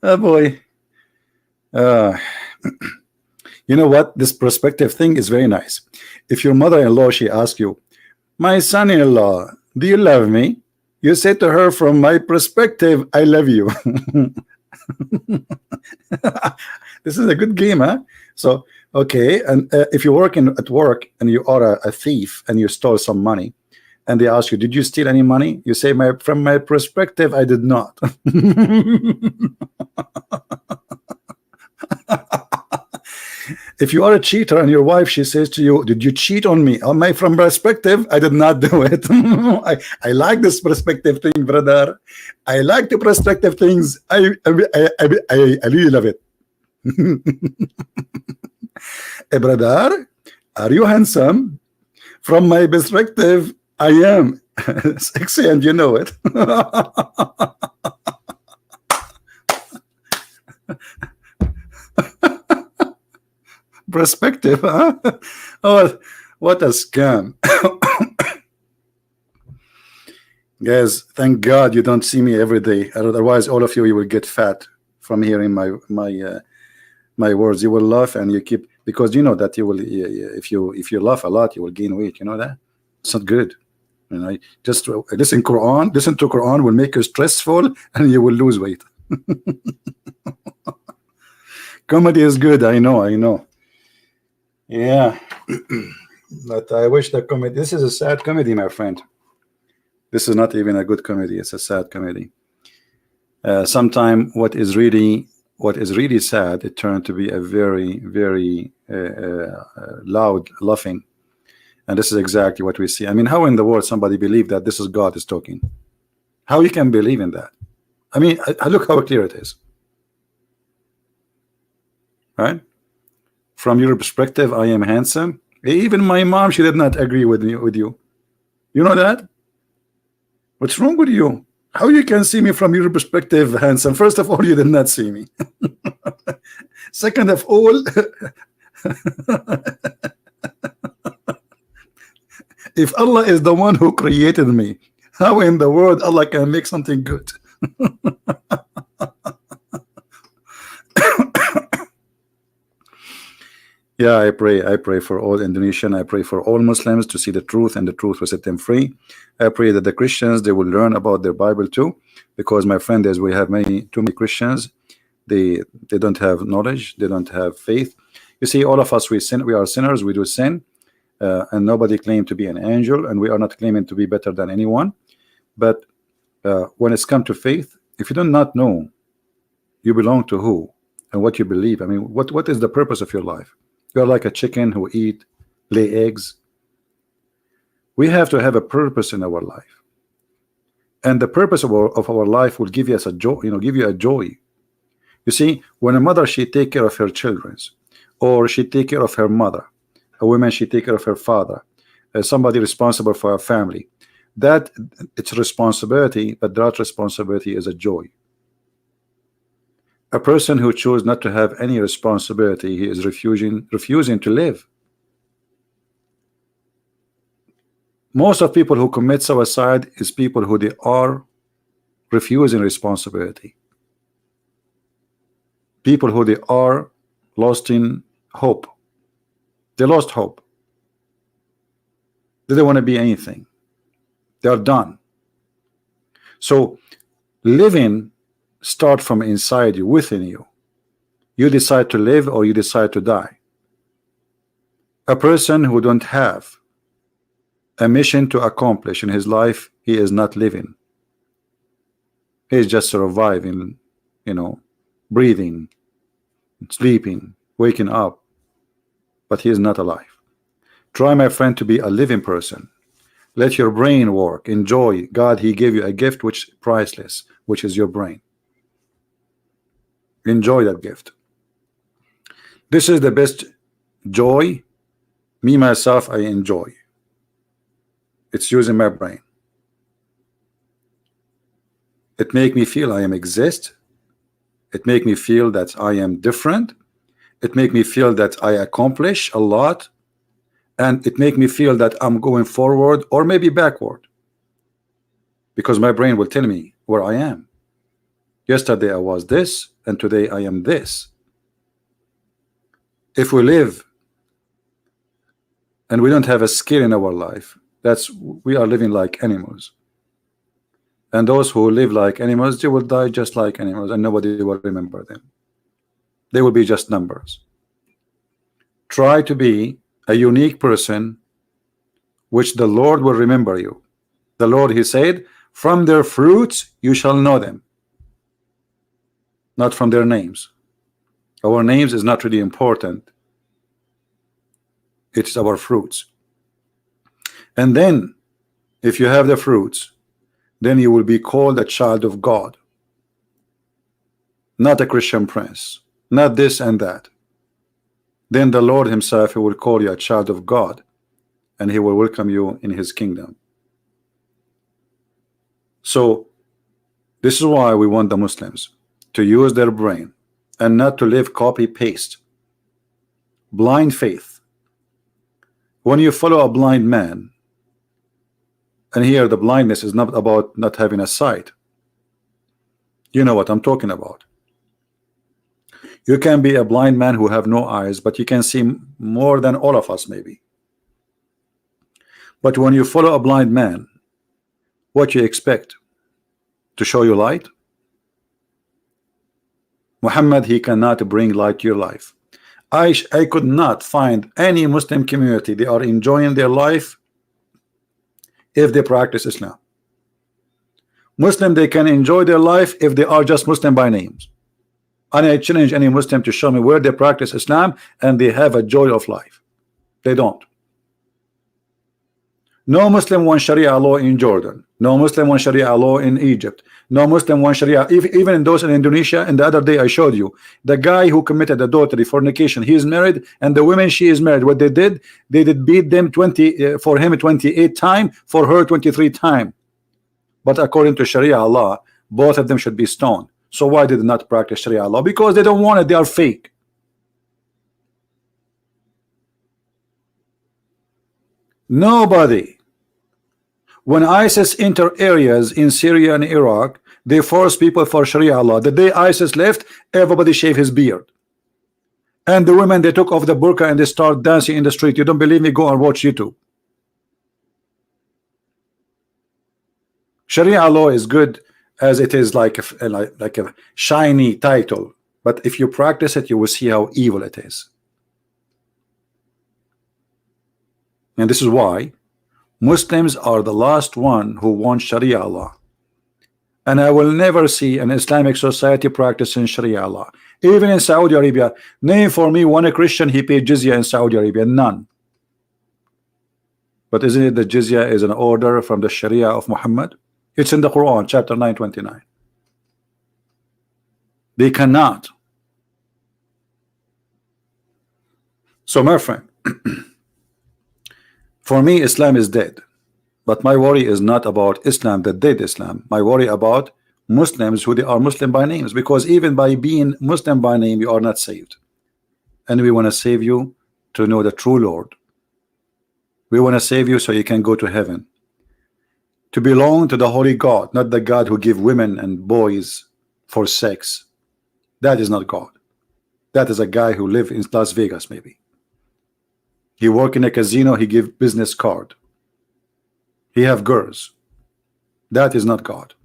Oh boy. You know what? This perspective thing is very nice. If your mother-in-law, she asks you, my son-in-law, do you love me? You say to her, from my perspective, I love you. This is a good game, huh? So, okay, and if you're working at work and you are a thief and you stole some money, and they ask you, did you steal any money? You say, from my perspective, I did not. If you are a cheater and your wife, she says to you, did you cheat on me? From perspective, I did not do it. I like this perspective thing, brother. I like the perspective things. I really love it. Hey, brother, are you handsome? From my perspective, I am sexy, and you know it. Perspective, huh? Oh, what a scam. Guys, thank God you don't see me every day. Otherwise, all of you will get fat from hearing my my words. You will laugh and you keep, because you know that you will, if you laugh a lot, you will gain weight. You know that it's not good. You know, just listen Quran. Listen to Quran will make you stressful and you will lose weight. Comedy is good. I know. I know. Yeah. But I wish the comedy. This is a sad comedy, my friend. This is not even a good comedy. It's a sad comedy. Sometime what is really sad, it turned to be a very, very loud laughing, and this is exactly what we see. I mean, how in the world somebody believe that this is God is talking? How you can believe in that? I mean, I look how clear it is, right? From your perspective, I am handsome. Even my mom, she did not agree with me, with you. You know that? What's wrong with you? How you can see me from your perspective handsome? First of all, you did not see me. Second of all, if Allah is the one who created me, how in the world Allah can make something good? Yeah, I pray for all Indonesian. I pray for all Muslims to see the truth, and the truth will set them free. I pray that the Christians, they will learn about their Bible too, because my friend, as we have too many Christians, they don't have knowledge, they don't have faith. You see, all of us, we sin, we are sinners, we do sin, and nobody claims to be an angel, and we are not claiming to be better than anyone. But when it's come to faith, if you do not know you belong to who and what you believe, I mean, what is the purpose of your life? You're like a chicken who lay eggs. We have to have a purpose in our life, and the purpose of our life will give us a joy. You know, give you a joy. You see, when a mother, she take care of her children, or she take care of her mother, a woman, she take care of her father, somebody responsible for a family. That it's a responsibility, but that responsibility is a joy. A person who chooses not to have any responsibility, he is refusing to live. Most of people who commit suicide is people who they are refusing responsibility. People who they are lost in hope. They lost hope. They don't want to be anything. They are done. So living start from inside you, within you. You decide to live or you decide to die. A person who don't have a mission to accomplish in his life, he is not living. He is just surviving, you know, breathing, sleeping, waking up, but he is not alive. Try, my friend, to be a living person. Let your brain work. Enjoy. God, he gave you a gift which is priceless, which is your brain. Enjoy that gift. This is the best joy. Me, myself, I enjoy. It's using my brain. It make me feel I am exist. It make me feel that I am different. It make me feel that I accomplish a lot. And it make me feel that I'm going forward or maybe backward. Because my brain will tell me where I am. Yesterday I was this, and today I am this. If we live and we don't have a skill in our life, we are living like animals. And those who live like animals, they will die just like animals, and nobody will remember them. They will be just numbers. Try to be a unique person, which the Lord will remember you. The Lord, he said, from their fruits you shall know them, not from their names. Our names is not really important. It's our fruits. And then if you have the fruits, then you will be called a child of God, not a Christian prince, not this and that. Then the Lord himself, he will call you a child of God, and he will welcome you in his kingdom. So this is why we want the Muslims to use their brain and not to live copy paste. Blind faith. When you follow a blind man, and here the blindness is not about not having a sight. You know what I'm talking about. You can be a blind man who have no eyes, but you can see more than all of us maybe. But when you follow a blind man, what you expect? To show you light? Muhammad, he cannot bring light to your life. I could not find any Muslim community they are enjoying their life if they practice Islam. Muslim, they can enjoy their life if they are just Muslim by names. And I challenge any Muslim to show me where they practice Islam and they have a joy of life. They don't. No Muslim wants Sharia law in Jordan. No Muslim wants Sharia law in Egypt. No Muslim wants Sharia, even in those in Indonesia. And the other day I showed you the guy who committed adultery, fornication. He is married, and the woman, she is married. What they did beat them 20 for him 28 times, for her 23 times. But according to Sharia law, both of them should be stoned. So why did they not practice Sharia law? Because they don't want it. They are fake. Nobody. When ISIS enter areas in Syria and Iraq, they force people for Sharia law. The day ISIS left, everybody shaved his beard. And the women, they took off the burqa and they start dancing in the street. You don't believe me? Go and watch YouTube. Sharia law is good as it is like a shiny title. But if you practice it, you will see how evil it is. And this is why Muslims are the last one who want Sharia law. And I will never see an Islamic society practicing Sharia law. Even in Saudi Arabia, name for me one Christian he paid jizya in Saudi Arabia. None. But isn't it the jizya is an order from the Sharia of Muhammad? It's in the Quran, chapter 929. They cannot. So my friend, for me, Islam is dead. But my worry is not about Islam, the dead Islam. My worry about Muslims who they are Muslim by names, because even by being Muslim by name, you are not saved. And we want to save you to know the true Lord. We want to save you so you can go to heaven, to belong to the holy God, not the God who give women and boys for sex. That is not God. That is a guy who live in Las Vegas maybe. He work in a casino, he give business card. He have girls. That is not God.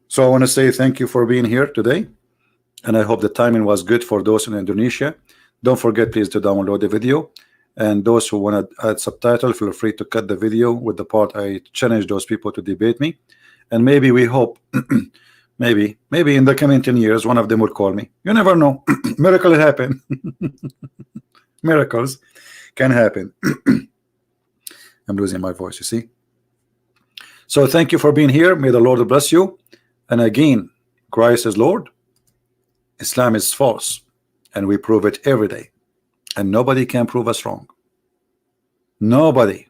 So I want to say thank you for being here today, and I hope the timing was good for those in Indonesia. Don't forget please to download the video, and those who want to add subtitle, feel free to cut the video with the part I challenge those people to debate me. And maybe we hope maybe in the coming 10 years one of them will call me. You never know. Miracle happen. Miracles can happen. I'm losing my voice, you see. So thank you for being here. May the Lord bless you. And again, Christ is Lord, Islam is false, and we prove it every day, and nobody can prove us wrong. Nobody.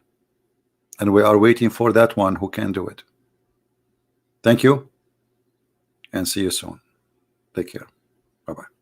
And we are waiting for that one who can do it. Thank you, and see you soon. Take care. Bye-bye.